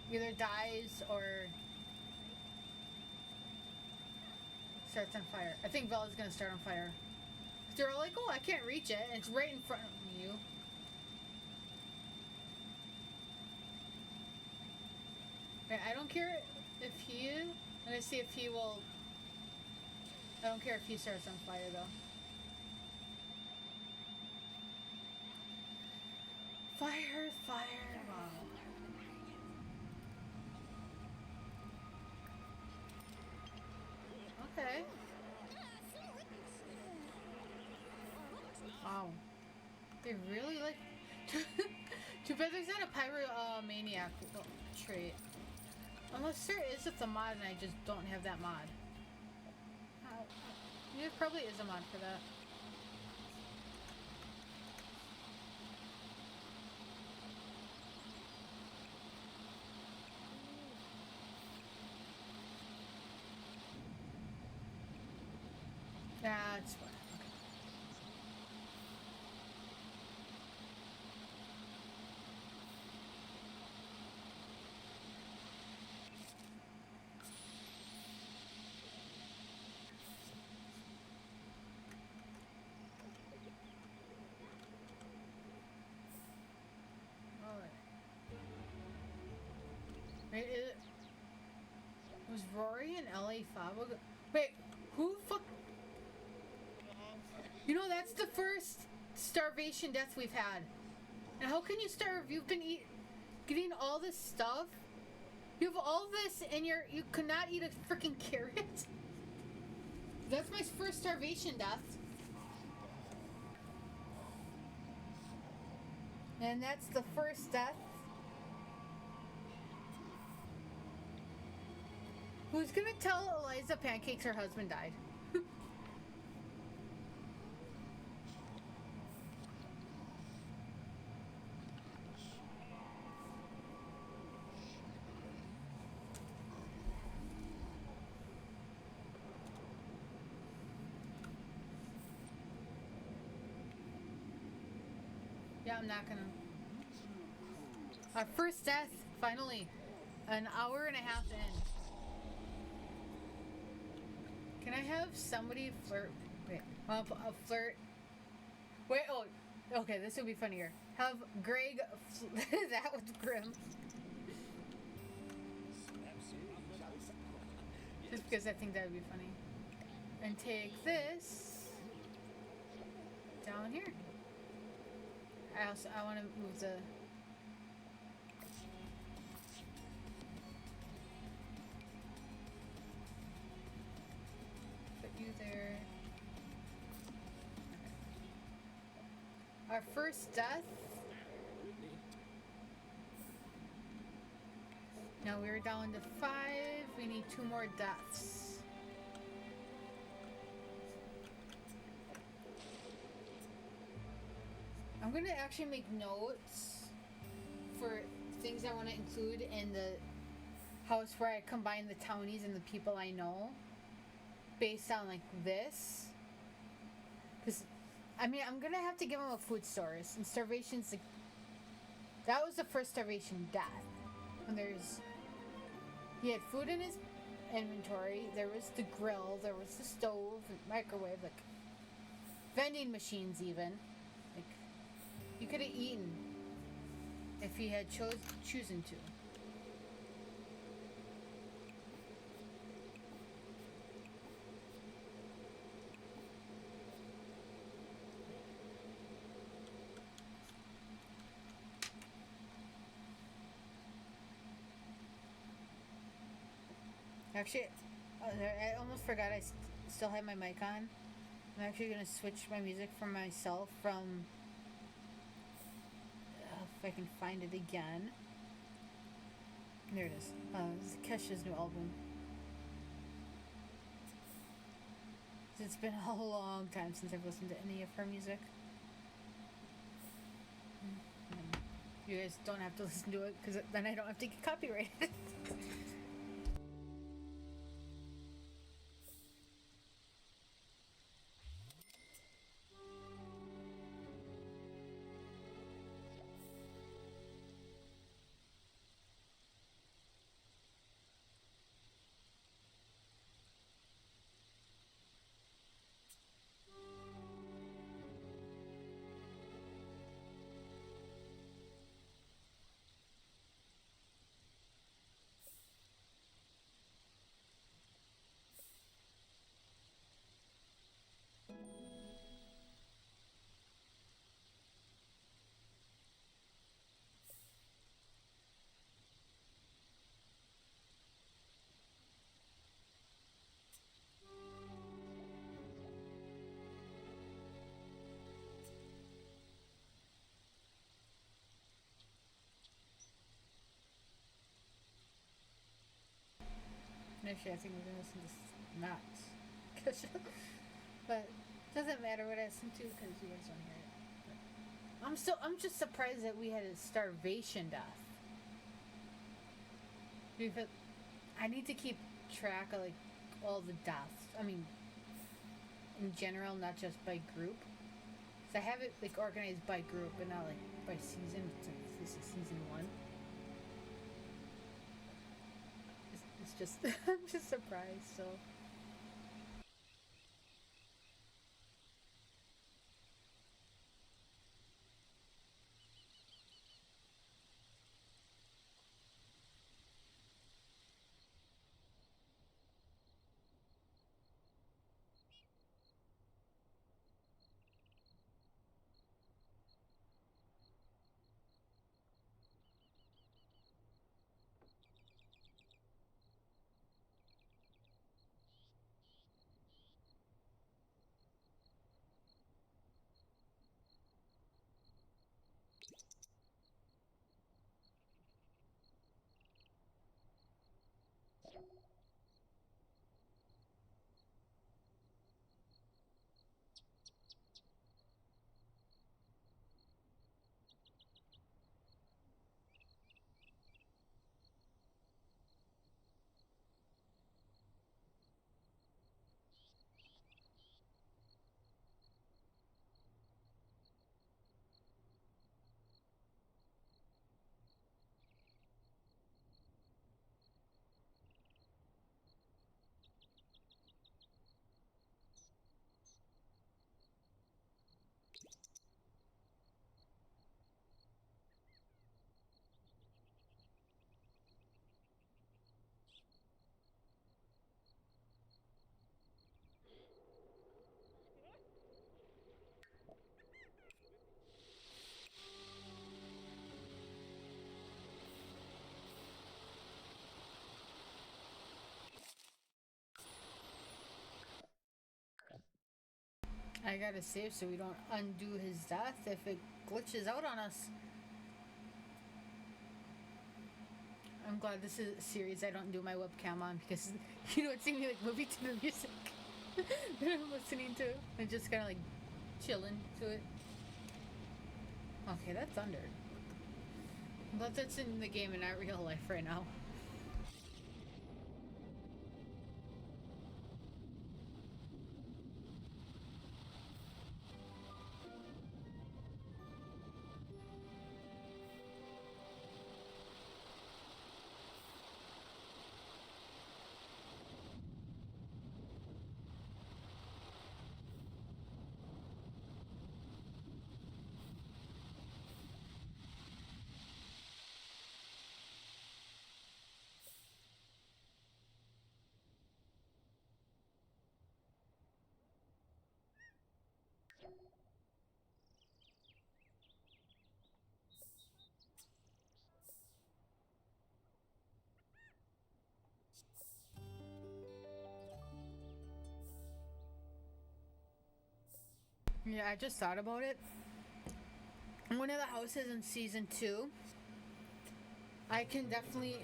either dies or starts on fire. I think Bella's gonna start on fire. They're all like, oh, I can't reach it, and it's right in front of you. Okay, I don't care if he... I'm gonna see if he will... I don't care if he starts on fire, though. Fire, fire. Wow. Okay. Wow. They really like... Too bad there's not a pyromaniac trait. Unless there is with the mod and I just don't have that mod. There probably is a mod for that. That's fine. Wait, was Rory and LA Faba? Wait, who fuck? You know, that's the first starvation death we've had. And how can you starve? You've been getting all this stuff. You have all this, and you could not eat a freaking carrot. That's my first starvation death. And that's the first death. Who's gonna tell Eliza Pancakes her husband died? Yeah, I'm not gonna. Our first death, finally. An hour and a half in. Can I have somebody flirt? Wait, a flirt. Wait, oh, okay, this would be funnier. Have Greg that was grim. Just because I think that would be funny. And take this down here. I want to move the. You there. Okay. Our first death. Now we're down to 5. We need 2 more deaths. I'm gonna actually make notes for things I want to include in the house where I combine the townies and the people I know. Based on like this, because I mean I'm gonna have to give him a food source, and starvation's like that was the first starvation death. And he had food in his inventory. There was the grill, there was the stove, microwave, like vending machines even. Like he could have eaten if he had chosen to. Actually, I almost forgot I still have my mic on. I'm actually going to switch my music for myself from... if I can find it again. There it is. This is Kesha's new album. It's been a long time since I've listened to any of her music. You guys don't have to listen to it, because then I don't have to get copyrighted. Actually, I think we're gonna listen to Matt's. But doesn't matter what I listen to because you guys don't hear it. But I'm just surprised that we had a starvation death. Because I need to keep track of like all the deaths. I mean, in general, not just by group. So I have it like organized by group and not like by season. This is season 1. It's just I'm just surprised. So. I gotta save so we don't undo his death if it glitches out on us. I'm glad this is a series I don't do my webcam on because you know it's me like moving to the music that I'm listening to and just kind of like chilling to it. Okay, that's under. But that's in the game and not real life right now. Yeah, I just thought about it. One of the houses in season 2, I can definitely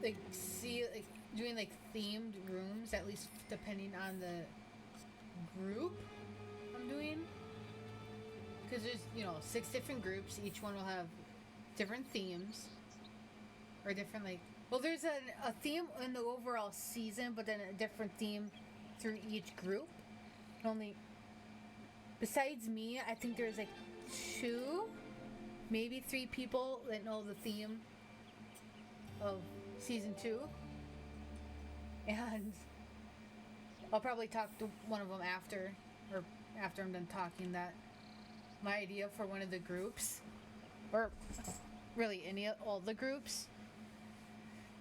like see like doing like themed rooms, at least depending on the group I'm doing. Because there's 6 different groups. Each one will have different themes or different like. Well, there's a theme in the overall season, but then a different theme through each group. Only besides me, I think there's like 2, maybe 3 people that know the theme of season 2. And I'll probably talk to one of them after I'm done talking that my idea for one of the groups, or really all the groups,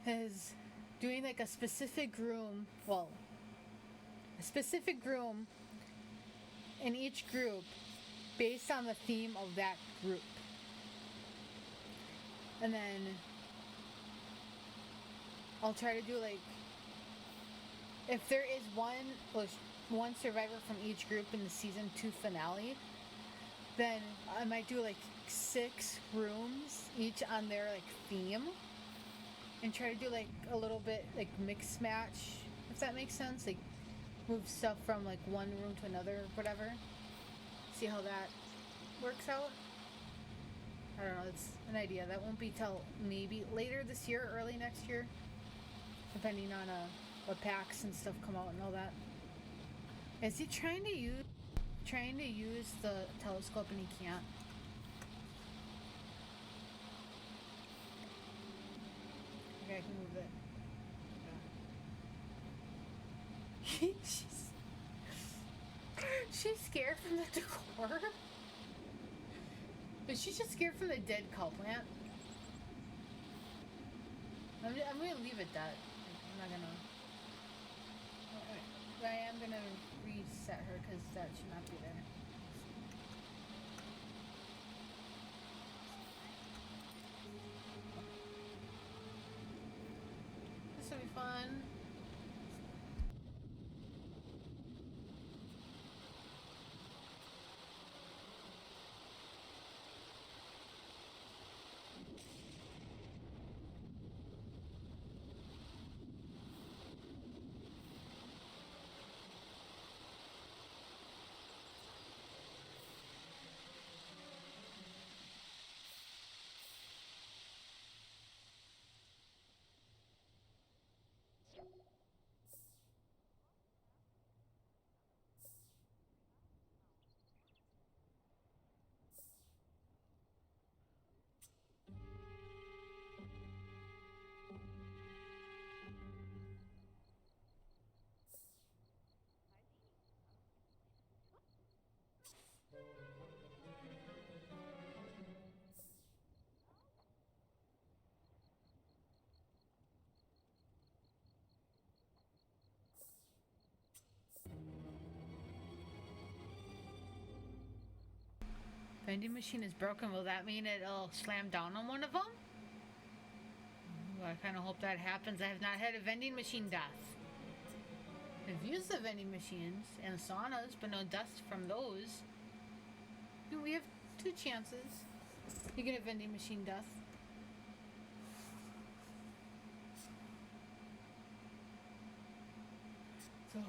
is doing like a specific room in each group based on the theme of that group. And then I'll try to do like, if there is one survivor from each group in the season 2 finale, then I might do like 6 rooms each on their like theme. and try to do like a little bit like mix match, if that makes sense. Like move stuff from like one room to another or whatever. See how that works out. I don't know, it's an idea. That won't be till maybe later this year, early next year, depending on what packs and stuff come out and all that. Is he trying to use the telescope and he can't? Okay, I can move it. She's scared from the decor. But she's just scared from the dead cow plant. I'm gonna leave it that. I'm not gonna. But I am gonna reset her because that should not be there. This will be fun. Vending machine is broken. Will that mean it'll slam down on one of them? Ooh, I kind of hope that happens. I have not had a vending machine death. I've used the vending machines and saunas, but no dust from those. We have 2 chances. You get a vending machine death. So, I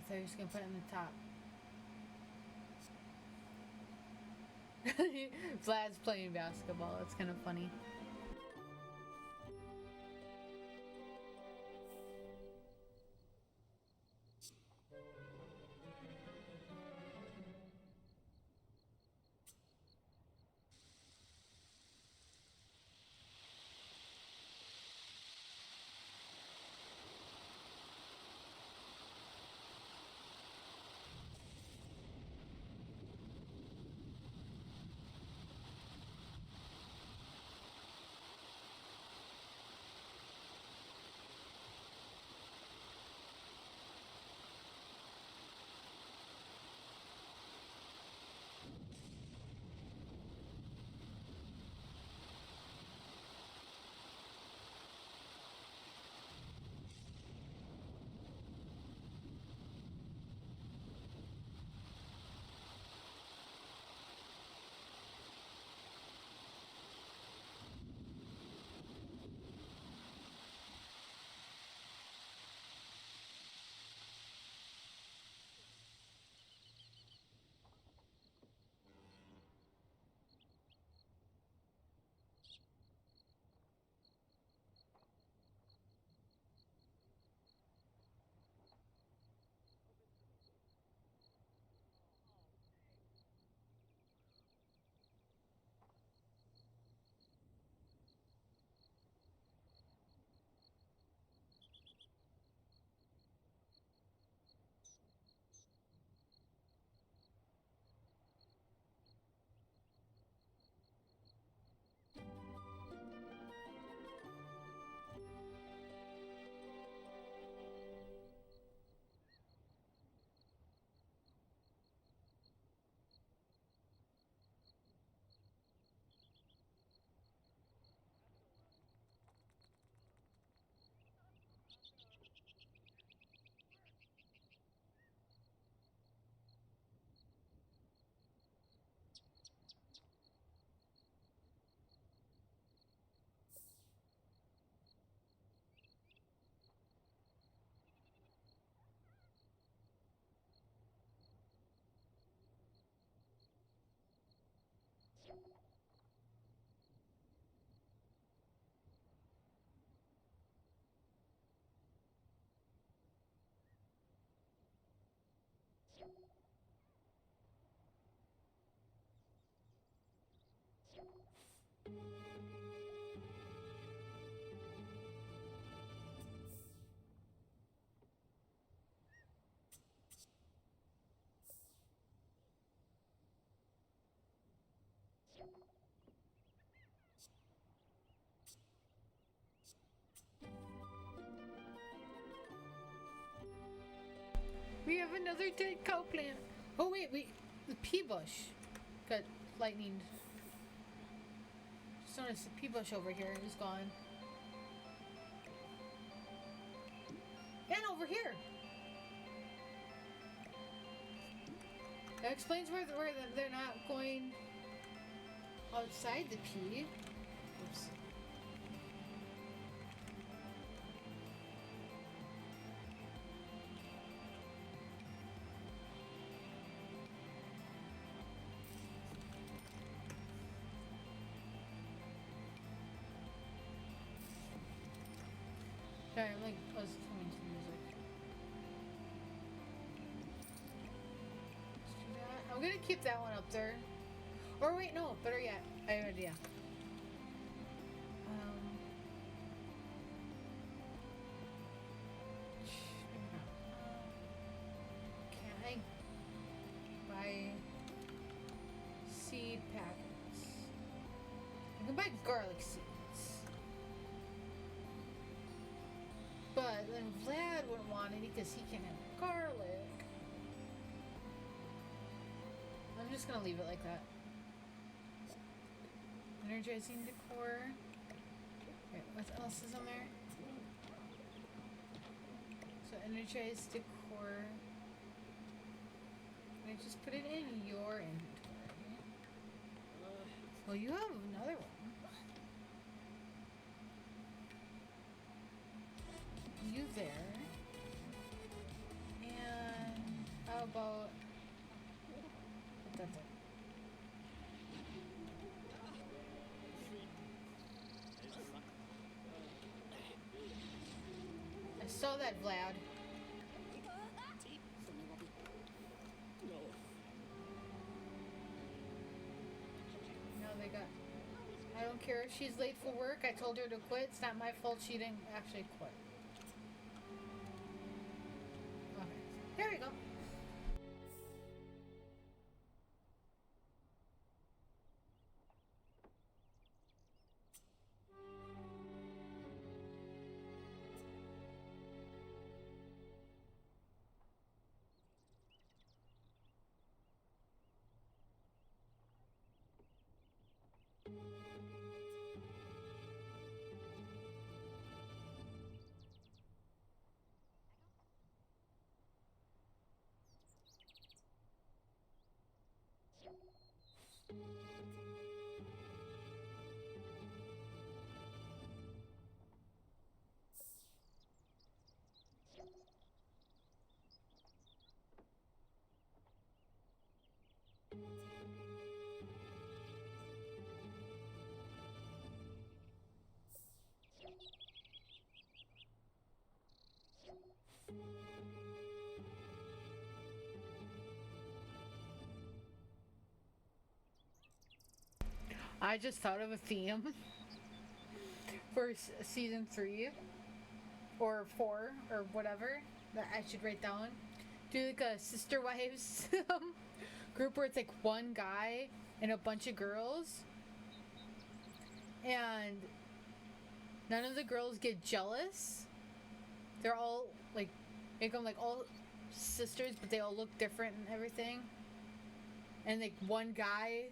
thought you were just gonna put it in the top. Vlad's playing basketball. That's kind of funny. We have another dead cow plant. Oh wait, the pea bush got lightning. Just noticed the pea bush over here is gone. And over here. That explains where they're not going outside the pea. Oops. Sorry, I'm like, I was listening to music. Let's do that. I'm gonna keep that one up there. Or wait, no, better yet, I have an idea. Can I buy seed packets? I can buy garlic seeds. But then Vlad wouldn't want any because he can't have garlic. I'm just gonna leave it like that. Energizing decor. Wait, what else is on there? So energized decor. Can I just put it in your inventory? Well, you have another one. You there. And how about put that there? I saw that, Vlad. Now they got. I don't care if she's late for work. I told her to quit. It's not my fault she didn't actually quit. There we go. I just thought of a theme for season 3 or 4 or whatever that I should write down. Do like a sister wives group where it's like one guy and a bunch of girls, and none of the girls get jealous. They're all like, make them like all sisters, but they all look different and everything. And like one guy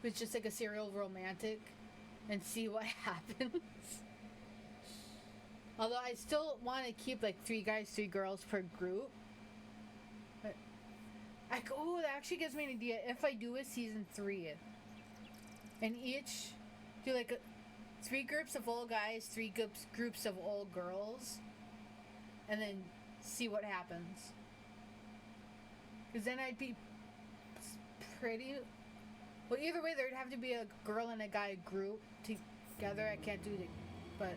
who's just like a serial romantic, and see what happens. Although I still want to keep like 3 guys, 3 girls per group. But oh, that actually gives me an idea. If I do a season 3, and each do like 3 groups of all guys, 3 groups of all girls, and then see what happens. Because then I'd be pretty. Well, either way, there'd have to be a girl and a guy group together. I can't do it, but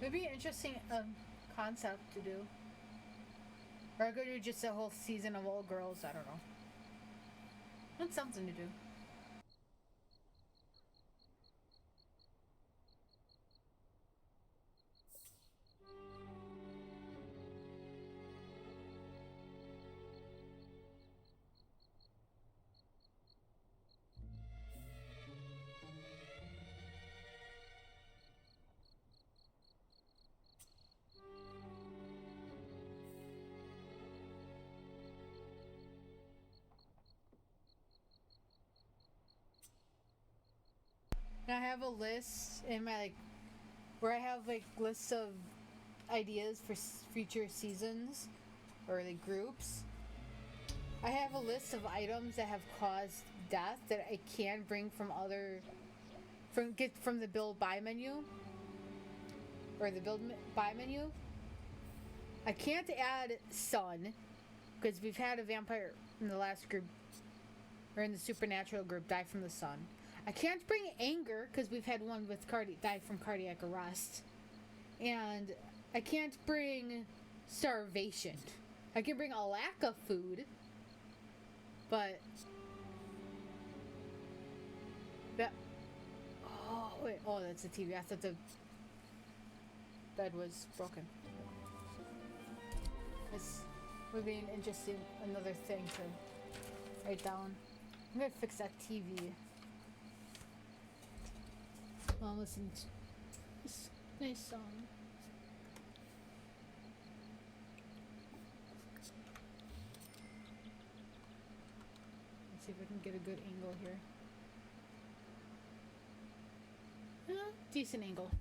it'd be an interesting concept to do. Or I could do just a whole season of all girls. I don't know. That's something to do. And I have a list in my like where I have like lists of ideas for future seasons or like groups. I have a list of items that have caused death that I can bring from from the build buy menu or the build buy menu. I can't add sun because we've had a vampire in the last group or in the supernatural group die from the sun. I can't bring anger because we've had one with die from cardiac arrest. And I can't bring starvation. I can bring a lack of food, but that. Oh wait! Oh, that's the TV. I thought the bed was broken. This would be an interesting another thing to write down. I'm gonna fix that TV. While I'm listening to this nice song. Let's see if I can get a good angle here. Decent angle.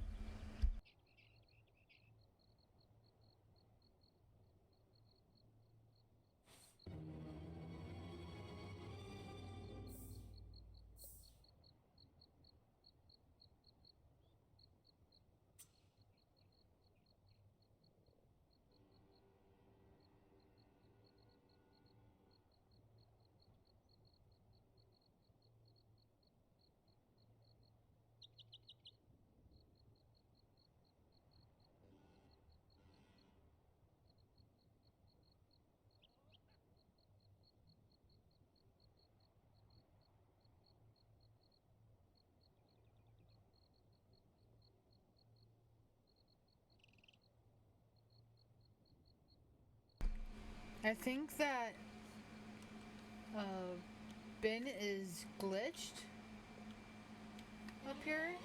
I think that bin is glitched up here,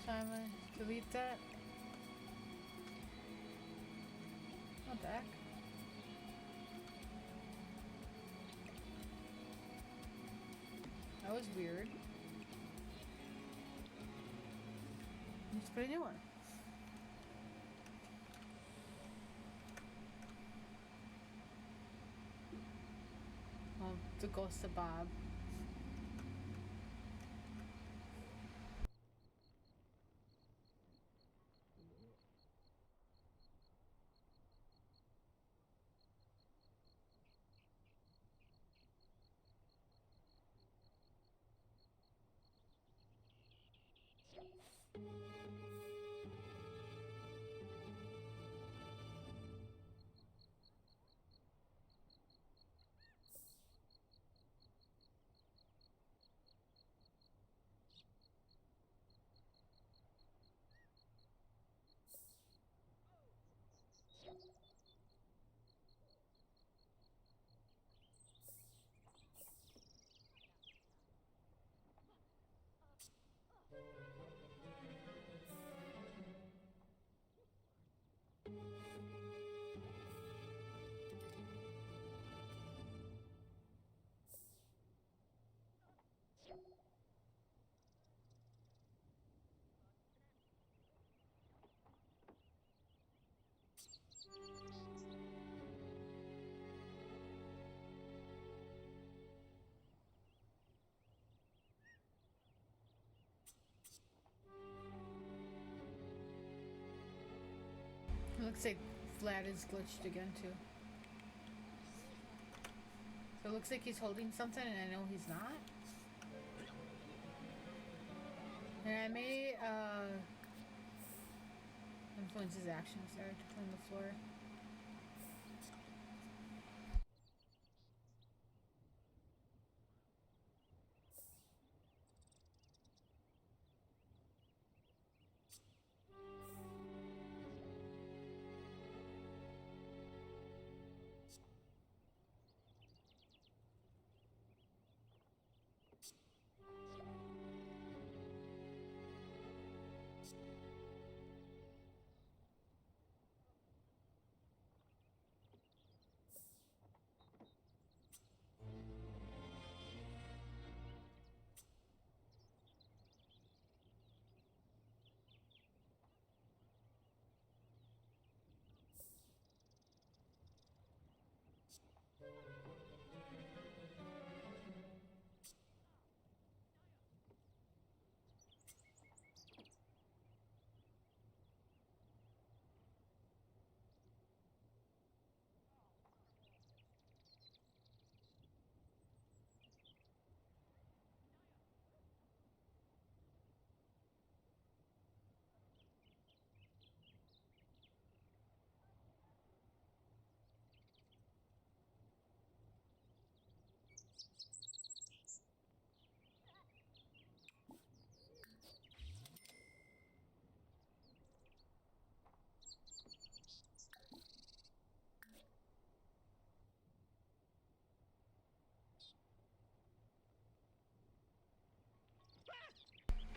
so I'm gonna delete that. Not back. That was weird. Let's put a new one. Oh, the ghost of Bob. It looks like Vlad is glitched again too. So it looks like he's holding something and I know he's not. And I may influence his actions there to clean the floor.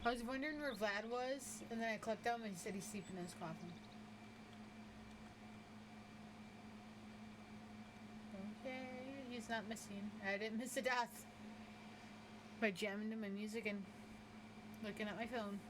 I was wondering where Vlad was, and then I clicked him and he said he's sleeping in his coffin. Okay, he's not missing. I didn't miss a death by jamming to my music and looking at my phone.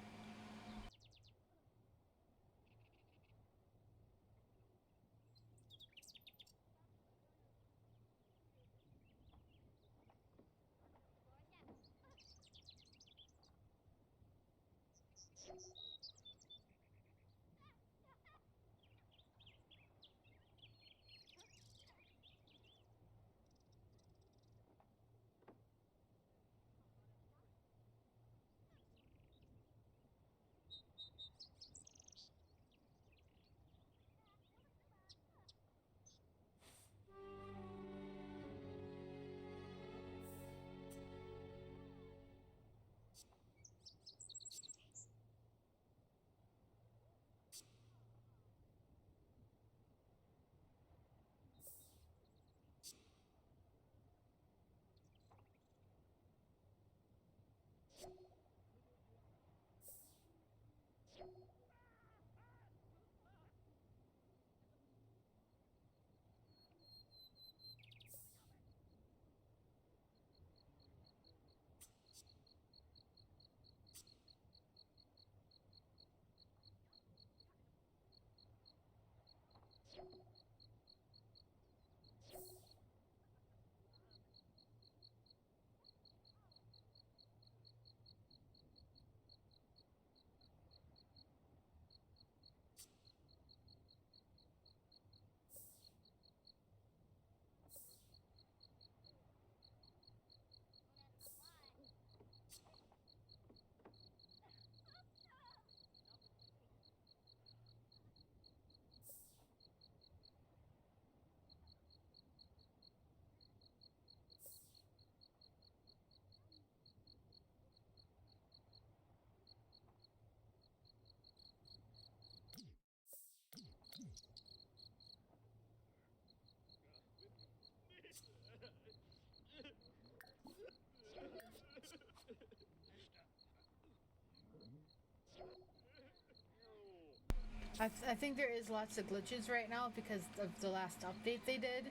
I think there is lots of glitches right now because of the last update they did.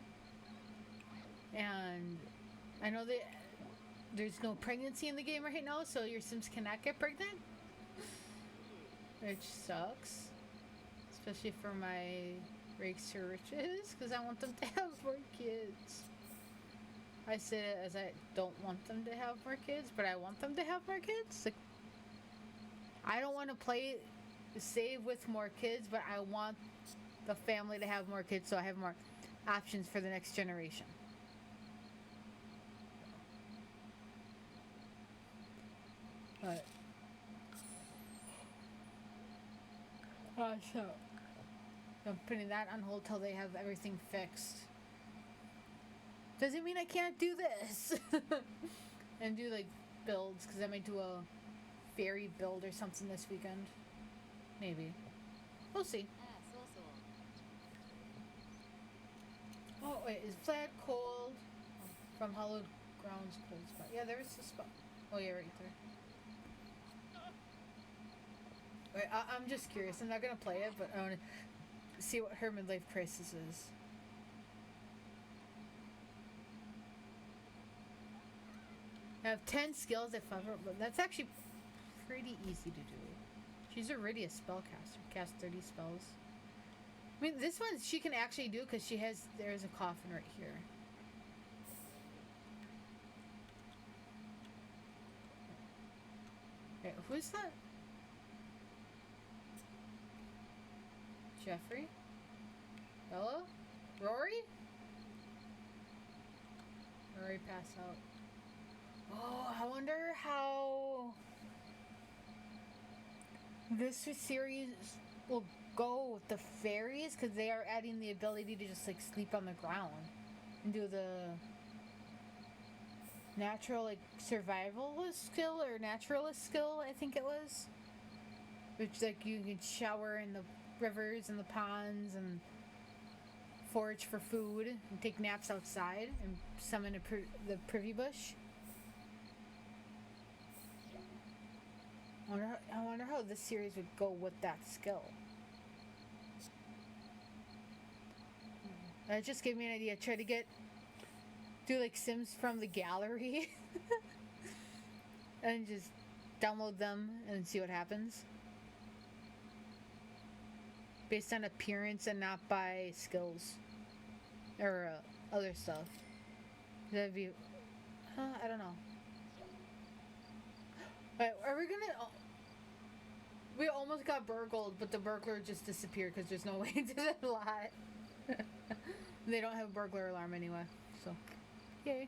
And I know there's no pregnancy in the game right now, so your Sims cannot get pregnant. Which sucks. Especially for my rakes to riches, because I want them to have more kids. I say it as I don't want them to have more kids, but I want them to have more kids. Like, I don't want to play save with more kids, but I want the family to have more kids so I have more options for the next generation. But so I'm putting that on hold till they have everything fixed. Doesn't mean I can't do this and do like builds, because I might do a fairy build or something this weekend. Maybe. We'll see. Oh, wait. Is Vlad cold? From Hollow Grounds cold spot. Yeah, there is a spot. Oh, yeah, right there. Wait, I'm just curious. I'm not going to play it, but I want to see what her midlife crisis is. I have 10 skills at Faba, but that's actually pretty easy to do. She's already a spellcaster. Cast 30 spells. I mean, this one she can actually do because there's a coffin right here. Wait, who's that? Geoffrey? Bella? Rory? Rory passed out. Oh, I wonder how this series will go with the fairies, because they are adding the ability to just like sleep on the ground and do the natural like survivalist skill or naturalist skill, I think it was, which like you can shower in the rivers and the ponds and forage for food and take naps outside and summon the privy bush. I how this series would go with that skill. That just gave me an idea. Try to do like Sims from the gallery and just download them and see what happens. Based on appearance and not by skills or other stuff. That'd be, I don't know. Wait, are we gonna? We almost got burgled, but the burglar just disappeared because there's no way into the lot. They don't have a burglar alarm anyway, so yay.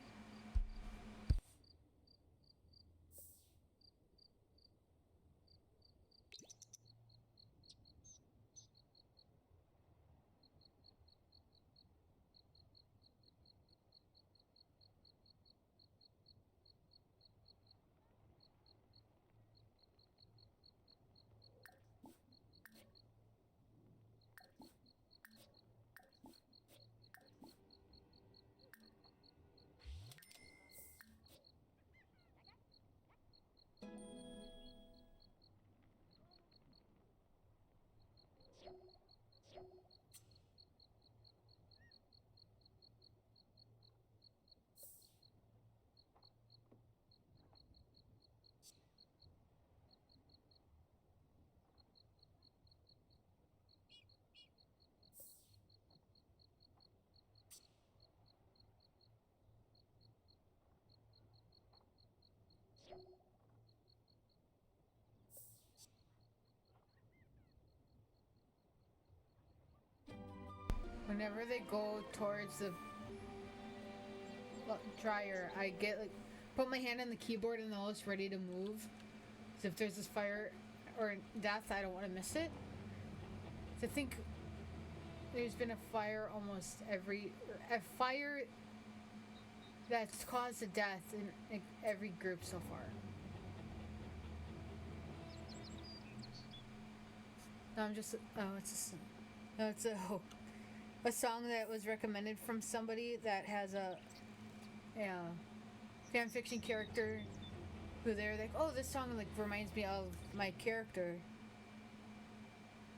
Whenever they go towards the dryer, I get like put my hand on the keyboard and almost ready to move. So if there's this fire or death, I don't want to miss it. So I think there's been a fire almost a fire that's caused a death in every group so far. No, I'm just it's a song that was recommended from somebody that has a fan fiction character who they're like, oh, this song like reminds me of my character,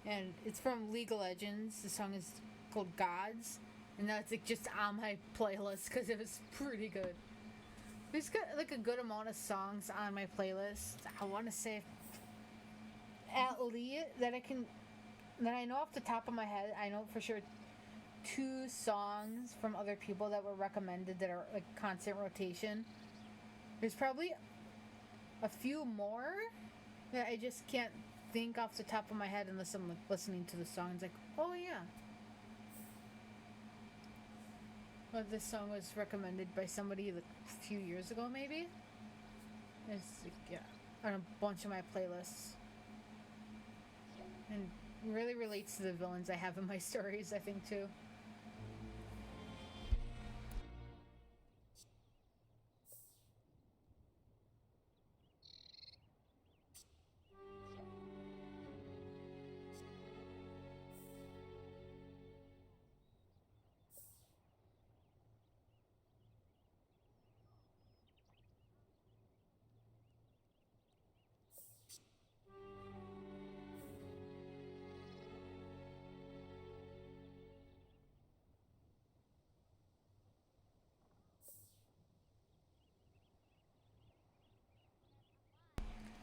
and it's from League of Legends. The song is called Gods, and that's like just on my playlist because it was pretty good. There's got like a good amount of songs on my playlist. I want to say at least that I know off the top of my head. I know for sure 2 songs from other people that were recommended that are like constant rotation. There's probably a few more that I just can't think off the top of my head unless I'm like listening to the songs like, oh yeah. Well, this song was recommended by somebody like a few years ago maybe. It's like, yeah, on a bunch of my playlists. And really relates to the villains I have in my stories, I think, too.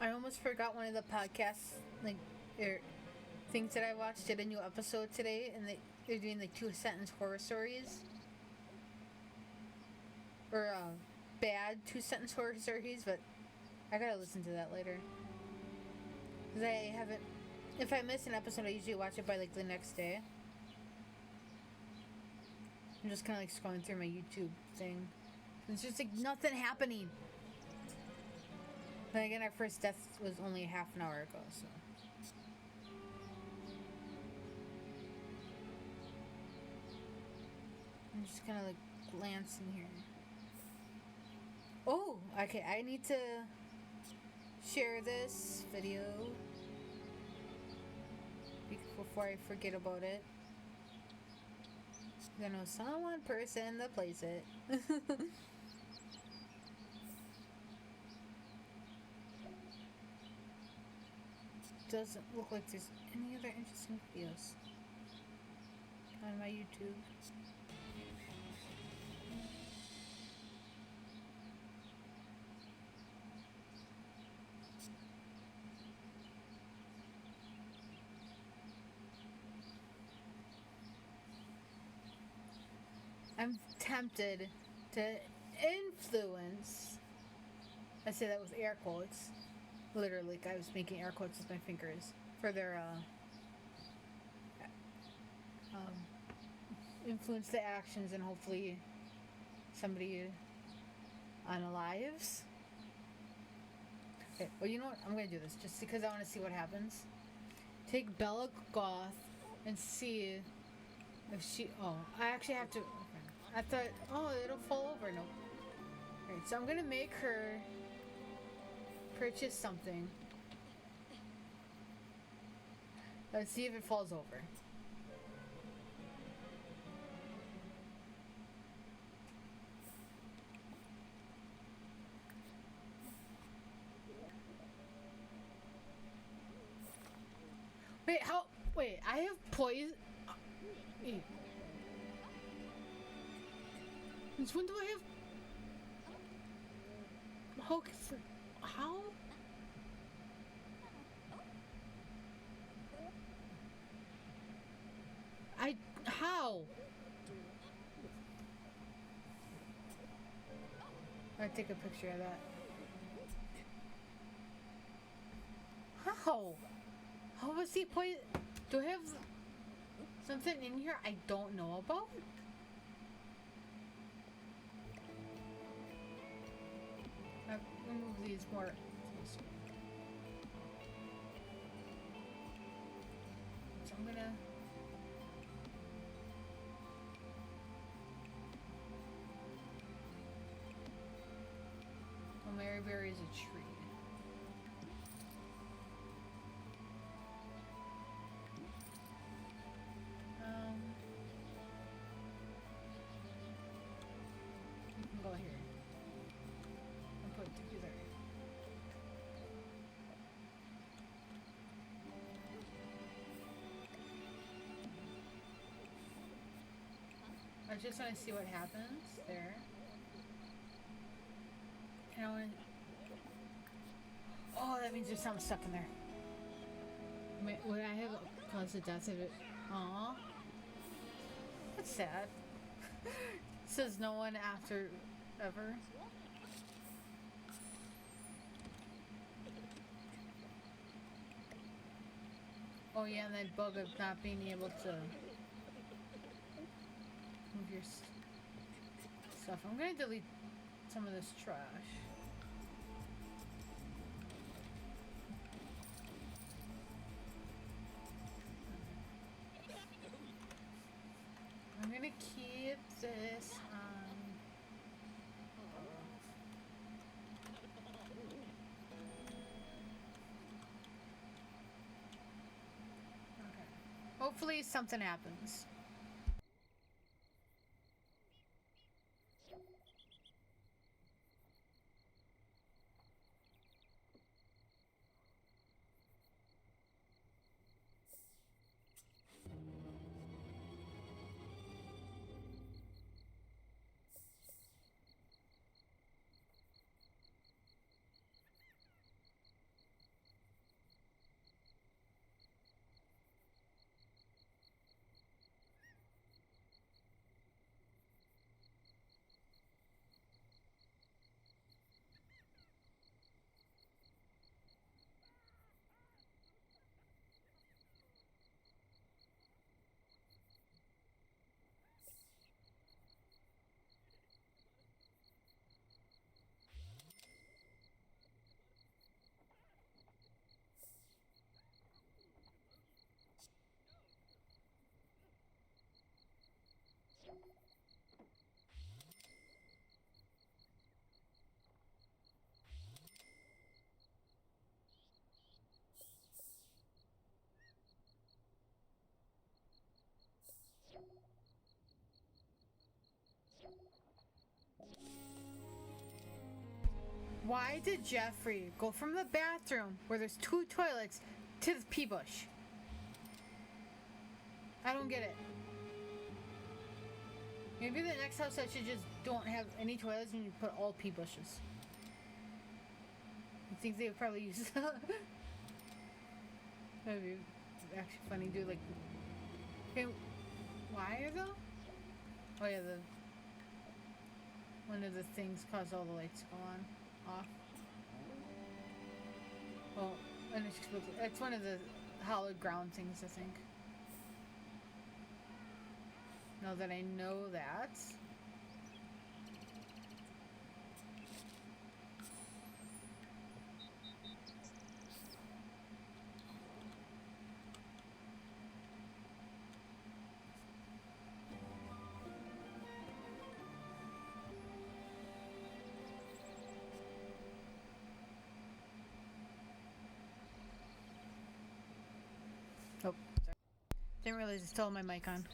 I almost forgot one of the podcasts, like, things that I watched did a new episode today, and they're doing like 2-sentence horror stories. Or bad 2-sentence horror stories, but I gotta listen to that later. Because I haven't. If I miss an episode, I usually watch it by like the next day. I'm just kind of like scrolling through my YouTube thing. It's just like nothing happening. But again, our first death was only half an hour ago, so. I'm just kind of like glancing here. Oh, okay, I need to share this video before I forget about it. I know someone person that plays it. doesn't look like there's any other interesting videos on my YouTube. I'm tempted to influence. I say that with air quotes. Literally, I was making air quotes with my fingers for their influence the actions and hopefully somebody unalives. Okay, well, you know what? I'm gonna do this just because I want to see what happens. Take Bella Goth and see if she. Oh, I actually have to. I thought, oh, it'll fall over. Nope. Alright, so I'm gonna make her purchase something. Let's see if it falls over. Wait, how? Wait, I have poison. Wait. Since when do I have? How? How? I'll take a picture of that. How? How was he poison? Do I have something in here I don't know about? I'll remove these more. So I'm gonna. Oh, Maryberry is a tree. You can go here. And put it together. I just want to see what happens there. And I want to... Oh, that means there's something stuck in there. Would I have caused the death of it? Aww. That's sad. Says no one after ever. Oh yeah, and that bug of not being able to move your stuff. I'm gonna delete some of this trash. I'm gonna keep this on. Okay. Hopefully something happens. Why did Geoffrey go from the bathroom where there's 2 toilets to the pea bush. I don't get it. Maybe the next house I should just don't have any toilets and you put all pea bushes. I think they would probably use that. That'd be actually funny. Do like, okay, why though? Oh yeah, the one of the things caused all the lights to go on, off. Well, it's one of the hallowed ground things, I think. Now that I know that. Oh, sorry. Didn't realize I still had my mic on.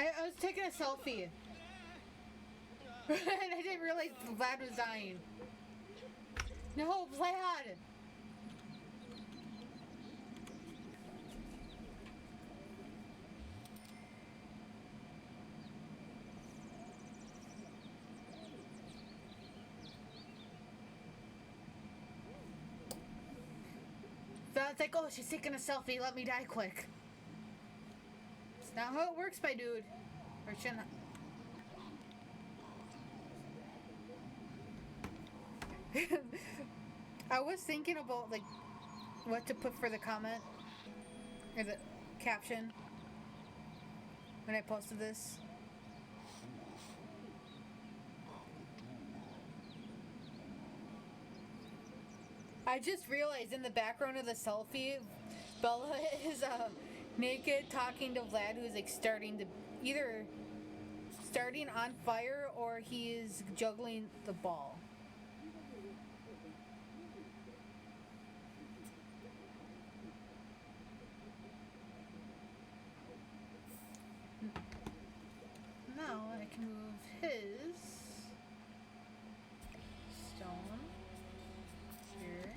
I was taking a selfie. And I didn't realize Vlad was dying. No, Vlad! Vlad's like, oh, she's taking a selfie, let me die quick. It's not how it works, my dude. Or shouldn't I was thinking about like what to put for the comment or the caption when I posted this. I just realized in the background of the selfie, Bella is naked talking to Vlad, who's like either starting on fire or he is juggling the ball. Now I can move his stone here.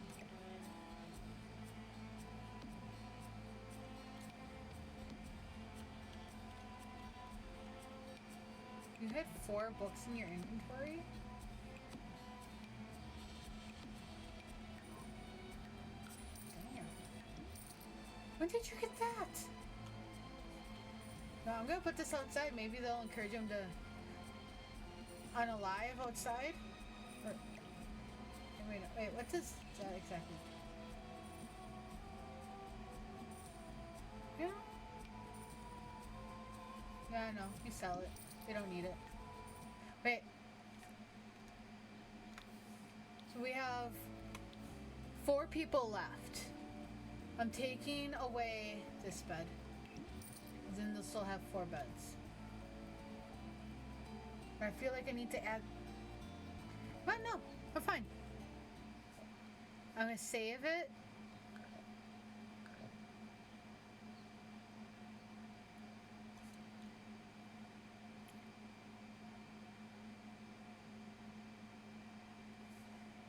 You had 4 books in your inventory? Damn. When did you get that? No, I'm gonna put this outside. Maybe they'll encourage him to unalive outside. Or, wait, what's this exactly? Yeah. Yeah, I know. You sell it. They don't need it. Wait. So we have 4 people left. I'm taking away this bed. Then they'll still have 4 beds. But I feel like I need to add... What? No, I'm fine. I'm gonna save it.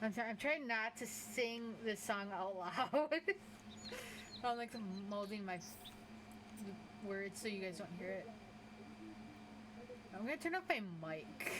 I'm sorry, I'm trying not to sing this song out loud. I'm like molding my words so you guys don't hear it. I'm gonna turn off my mic.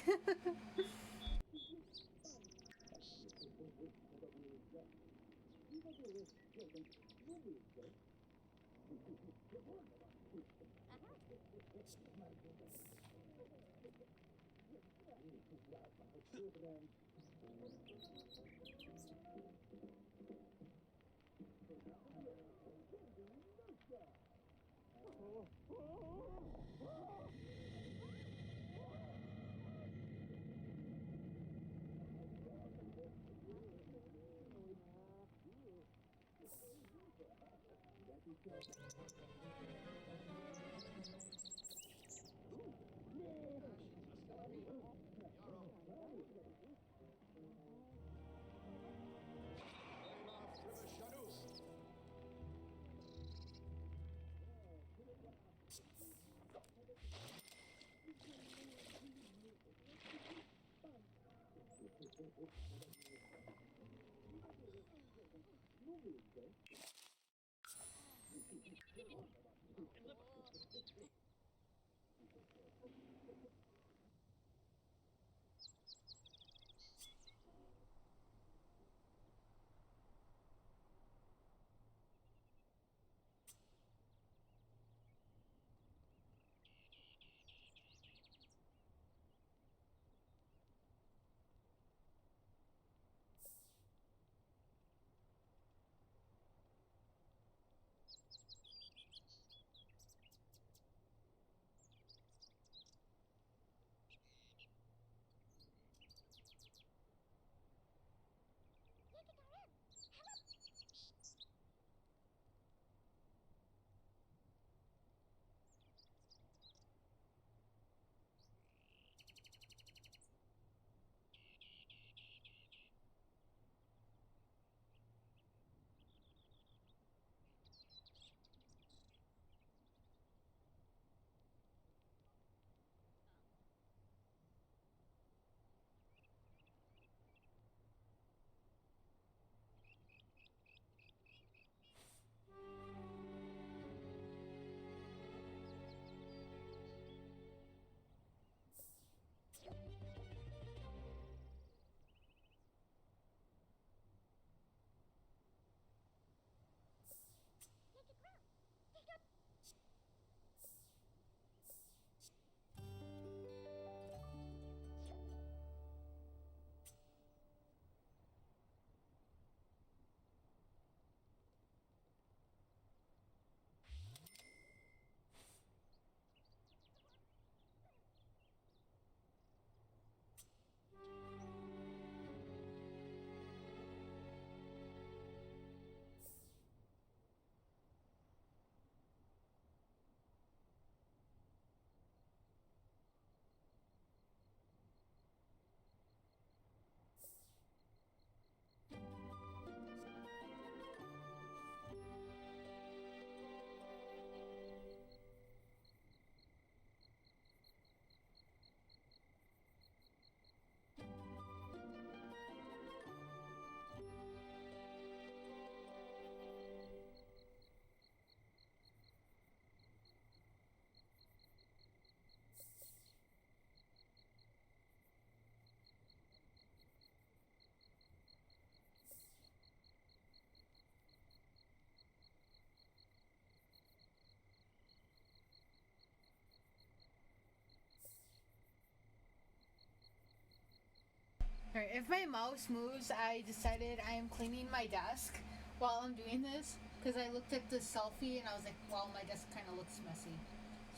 Alright, if my mouse moves, I decided I am cleaning my desk while I'm doing this because I looked at the selfie and I was like, wow, my desk kind of looks messy.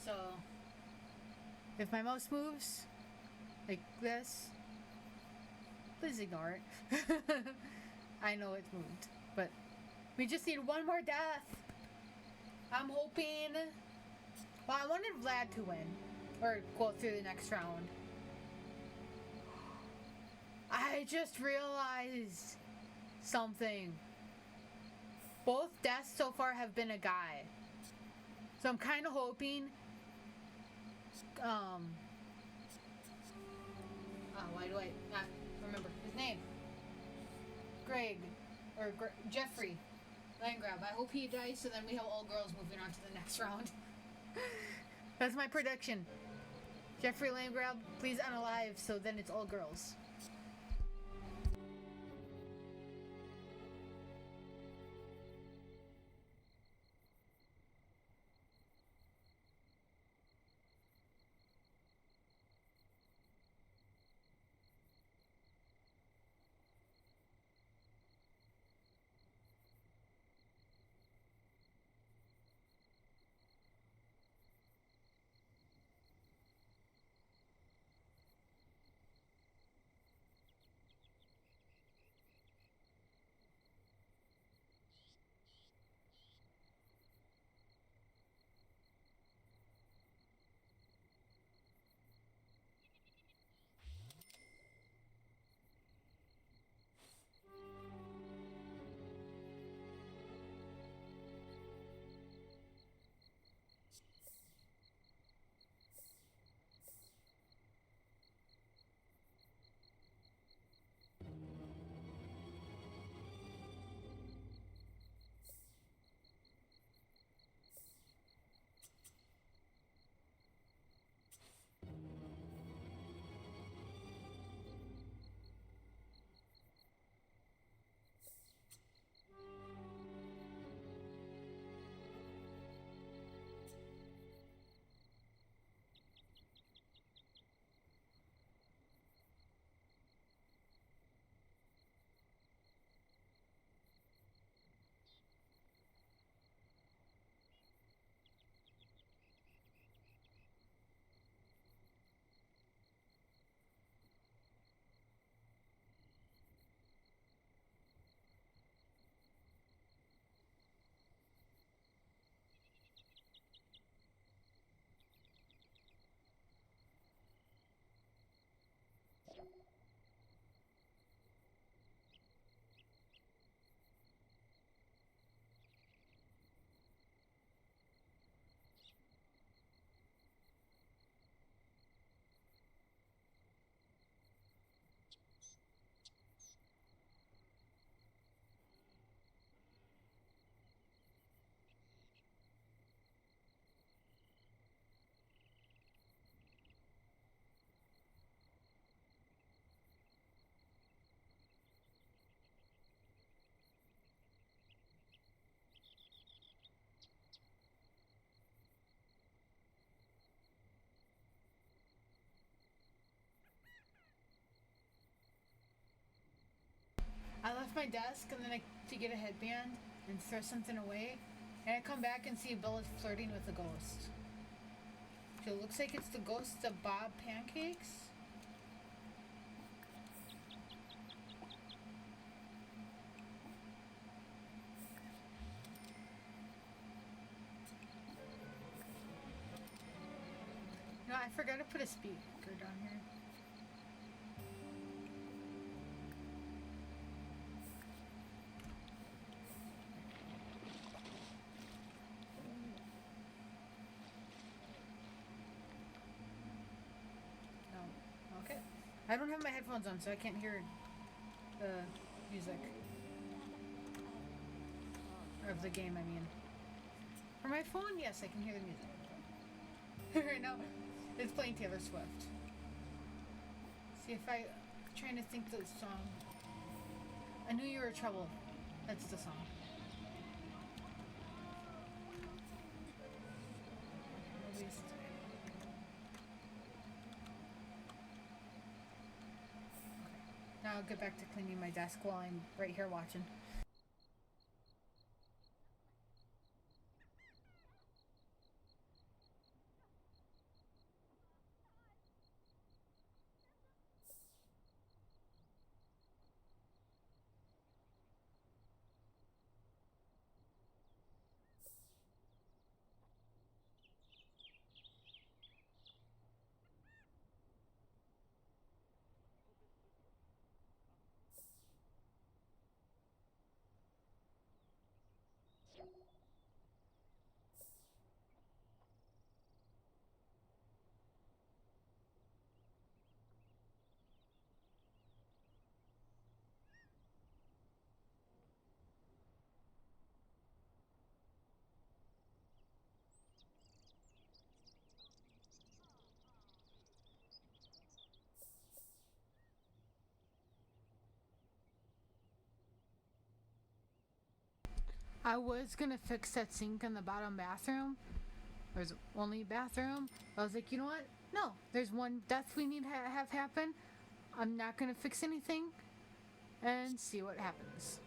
So, if my mouse moves like this, please ignore it. I know it moved, but we just need one more death. I'm hoping. Well, I wanted Vlad to win or go through the next round. I just realized something. Both deaths so far have been a guy. So I'm kind of hoping why do I not remember his name? Greg or Geoffrey Landgrab. I hope he dies so then we have all girls moving on to the next round. That's my prediction. Geoffrey Landgrab, please unalive so then it's all girls. off my desk and then to get a headband and throw something away, and I come back and see Bella's flirting with a ghost. So it looks like it's the ghost of Bob Pancakes. No, I forgot to put a speaker down here. No. Okay. I don't have my headphones on, so I can't hear the music. Of the game, I mean. For my phone, yes, I can hear the music. Right now, it's playing Taylor Swift. See if I'm trying to think the song. I Knew You Were Trouble. That's the song. Released. Okay. Now I'll get back to cleaning my desk while I'm right here watching. I was gonna fix that sink in the bottom bathroom. There's only bathroom. I was like, you know what? No, there's one death we need to have happen. I'm not gonna fix anything and see what happens.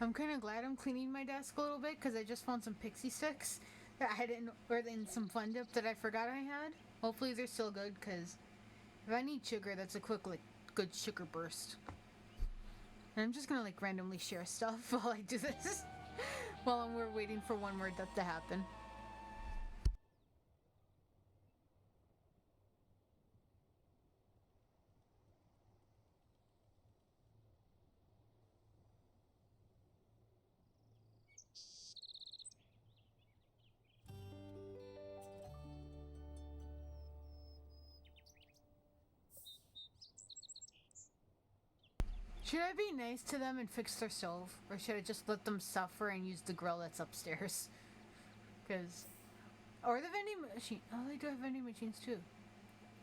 I'm kind of glad I'm cleaning my desk a little bit because I just found some pixie sticks that I had in some Fun Dip that I forgot I had. Hopefully they're still good because if I need sugar, that's a quick good sugar burst. And I'm just gonna randomly share stuff while I do this while we're waiting for one more death to happen. Should I be nice to them and fix their stove? Or should I just let them suffer and use the grill that's upstairs? Because... Or the vending machine. Oh, they do have vending machines too.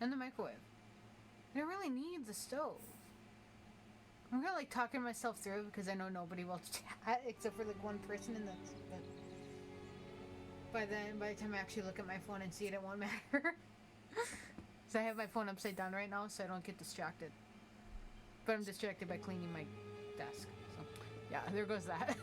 And the microwave. I don't really need the stove. I'm kind of like talking myself through because I know nobody will chat except for like one person in the. But by the time I actually look at my phone and see it, it won't matter. So I have my phone upside down right now, so I don't get distracted. But I'm distracted by cleaning my desk. So yeah, there goes that.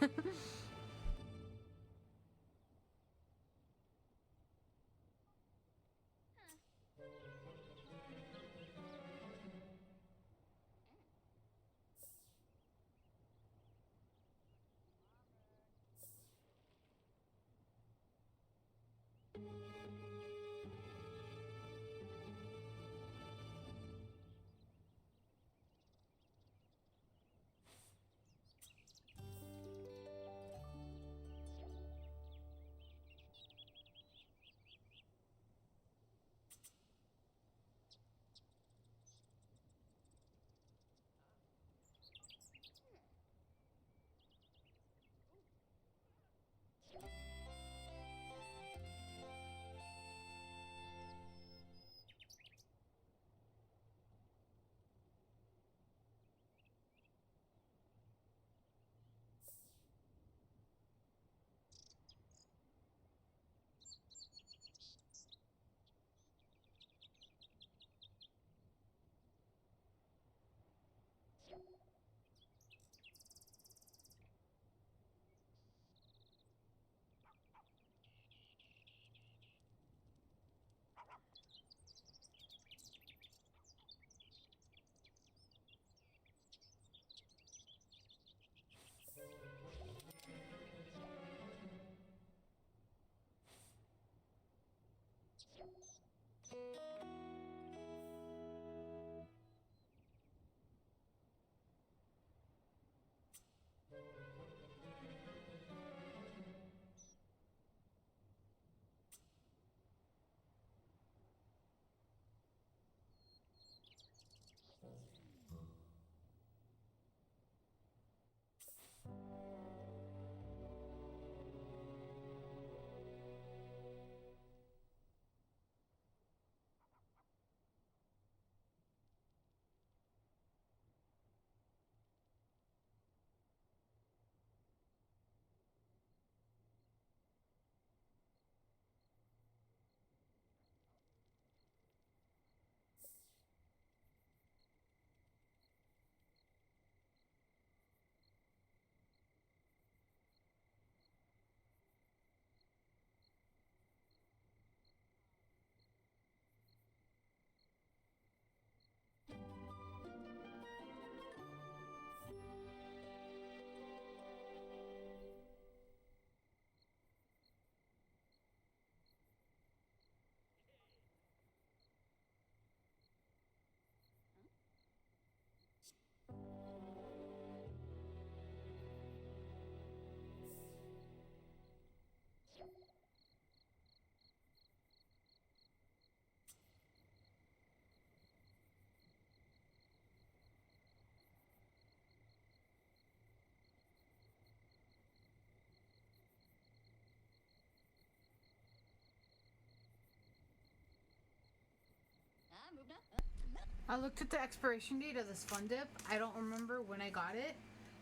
I looked at the expiration date of this Fun Dip. I don't remember when I got it,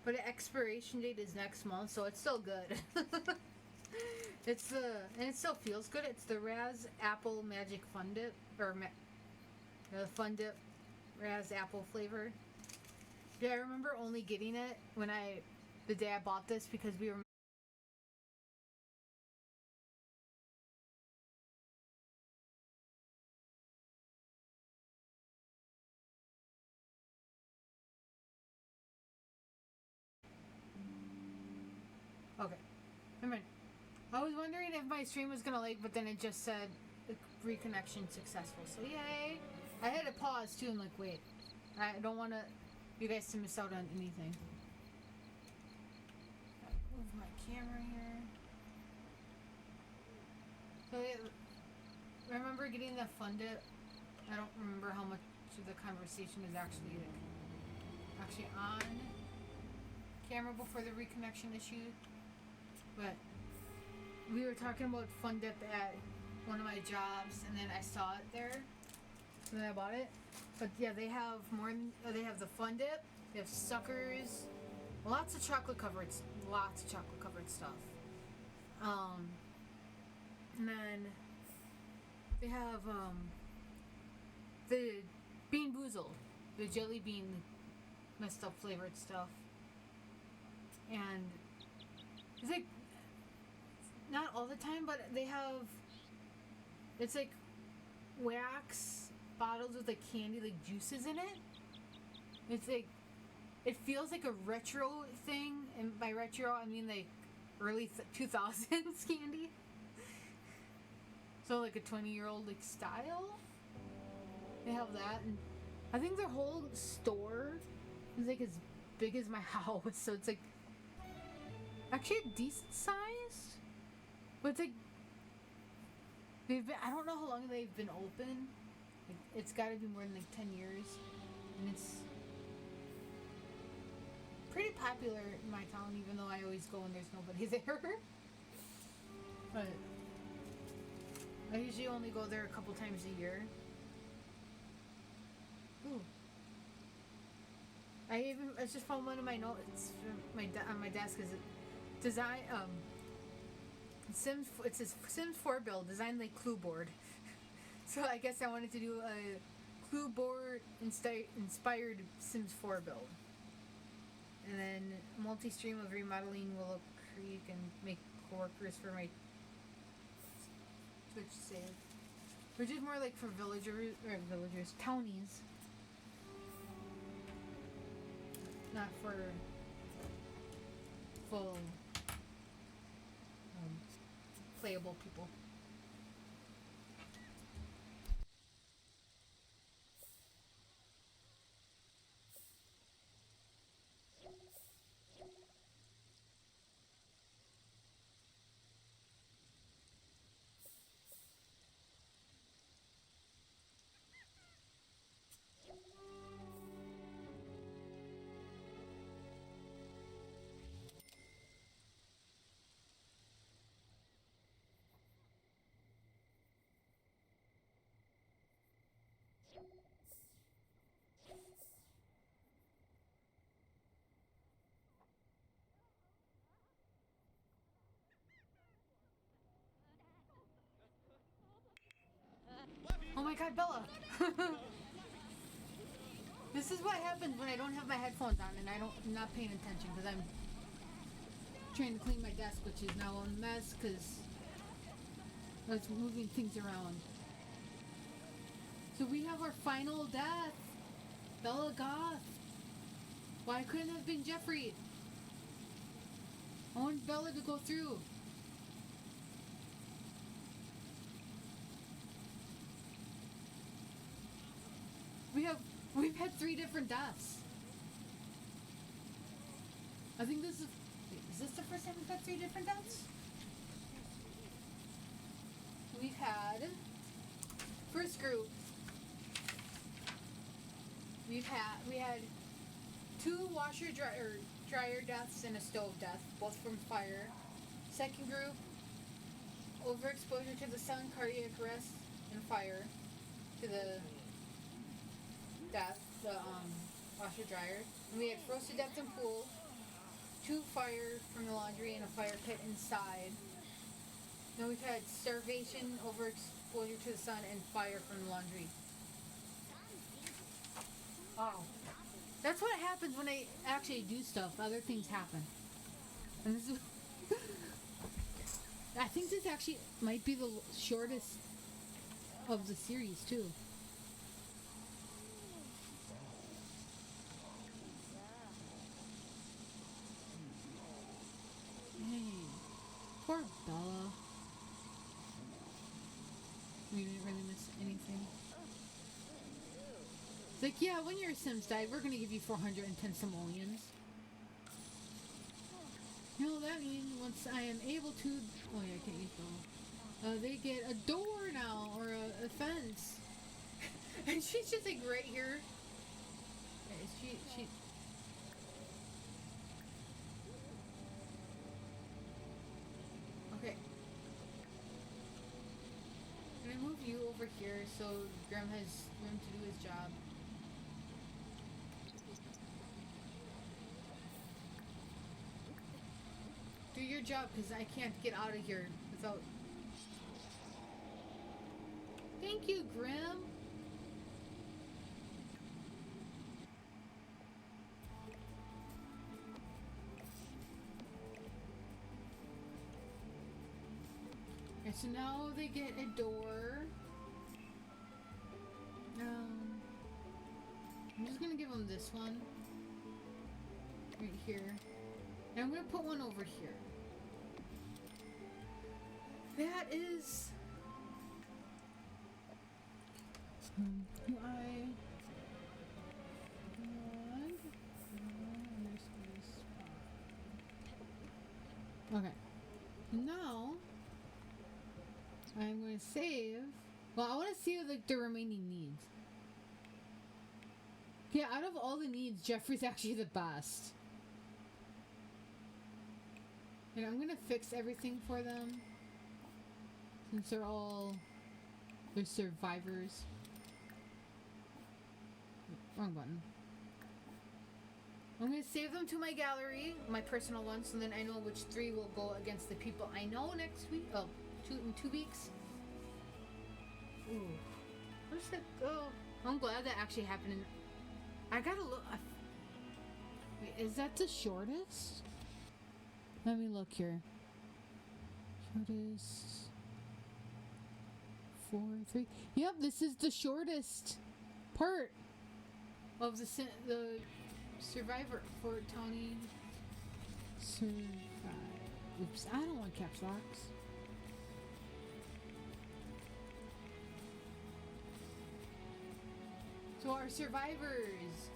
but the expiration date is next month, so it's still good. And it still feels good. It's the Raz Apple Magic Fun Dip, or the Fun Dip Raz Apple flavor. Yeah, I remember only getting it the day I bought this because we were. Okay, never mind. I was wondering if my stream was gonna lag, but then it just said reconnection successful. So yay! I had to pause too and like wait. I don't want you guys to miss out on anything. Move my camera here. So I remember getting the Fun Dip. I don't remember how much of the conversation is actually on camera before the reconnection issue, but we were talking about Fun Dip at one of my jobs, and then I saw it there, So then I bought it. But yeah, they have more. They have the Fun Dip. They have suckers. Lots of chocolate covered stuff. And then they have the Bean Boozled, the jelly bean messed up flavored stuff. And it's like not all the time, but they have it's like wax bottles with like candy, like juices in it. It's like it feels like a retro thing, and by retro I mean like early 2000s candy. So like a 20-year-old like style. They have that, and I think their whole store is like as big as my house, so it's like actually a decent size. But it's like I don't know how long they've been open. Like, it's got to be more than like 10 years, and it's pretty popular in my town, even though I always go when there's nobody there. But I usually only go there a couple times a year. Ooh. I just found one of my notes on my desk is design Sims. It says Sims 4 build designed like clue board. So I guess I wanted to do a clue board inspired Sims 4 build. And then multi-stream of remodeling Willow Creek and make coworkers for my Twitch save. Which is more like for villagers, townies. Not for full playable people. Oh my god, Bella! This is what happens when I don't have my headphones on and I'm not paying attention because I'm trying to clean my desk, which is now a mess because I was moving things around. So we have our final death. Bella Goth. Why couldn't it have been Geoffrey? I want Bella to go through. We've had 3 different deaths. I think this is this the first time we've had 3 different deaths? We've had first group. We had 2 dryer deaths and a stove death, both from fire. Second group, overexposure to the sun, cardiac arrest, and fire to the death, the washer dryer. And we had froze to death in pool, 2 fire from the laundry, and a fire pit inside. Then we've had starvation, overexposure to the sun, and fire from the laundry. Oh. That's what happens when I actually do stuff. Other things happen. And this is I think this actually might be the shortest of the series too. Hey, poor Bella. We didn't really miss anything. It's like, yeah, when your Sims died, we're gonna give you 410 simoleons. You know, that means once I am able to... Oh yeah, I can't use Bella. They get a door now, or a fence. And she's just like right here. Okay, she... Okay. Can I move you over here so Grim has room to do his job. Do your job, because I can't get out of here without... Thank you, Grim! Okay, so now they get a door. I'm just gonna give them this one. Right here. And I'm gonna put one over here. That is... Okay. Now I'm going to save. Well, I want to see like the remaining needs. Yeah, out of all the needs, Geoffrey's actually the best. And I'm going to fix everything for them. Since they're survivors. Wrong button. I'm going to save them to my gallery, my personal one, so then I know which 3 will go against the people I know next week. Oh, in 2 weeks. Ooh. Where's that go? I'm glad that actually happened. I gotta look. Wait, is that the shortest? Let me look here. Shortest. 4, 3. Yep, this is the shortest part of the Survivor for Townie. Survive. Oops, I don't want caps locks. So our survivors: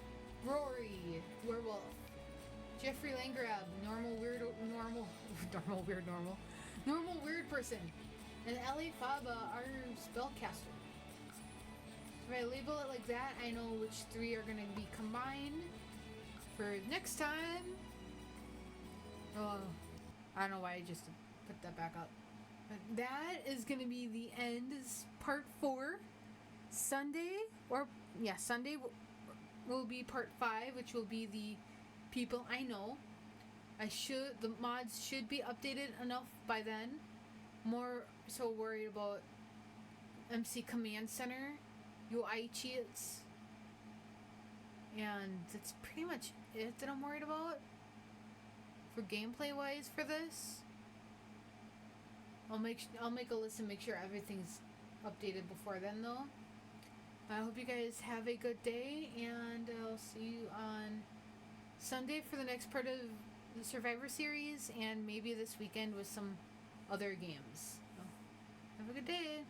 Rory, werewolf; Geoffrey Landgrab, normal weird person; and Ellie Faba, our spellcaster. If I label it like that, I know which 3 are going to be combined for next time. Oh, I don't know why I just put that back up. But that is going to be the end. This is part 4. Sunday will be part 5, which will be the people I know. The mods should be updated enough by then. More so worried about MC Command Center, UI cheats, and that's pretty much it that I'm worried about for gameplay wise for this. I'll make a list and make sure everything's updated before then though. I hope you guys have a good day, and I'll see you on Sunday for the next part of the Survivor series, and maybe this weekend with some other games. So, have a good day.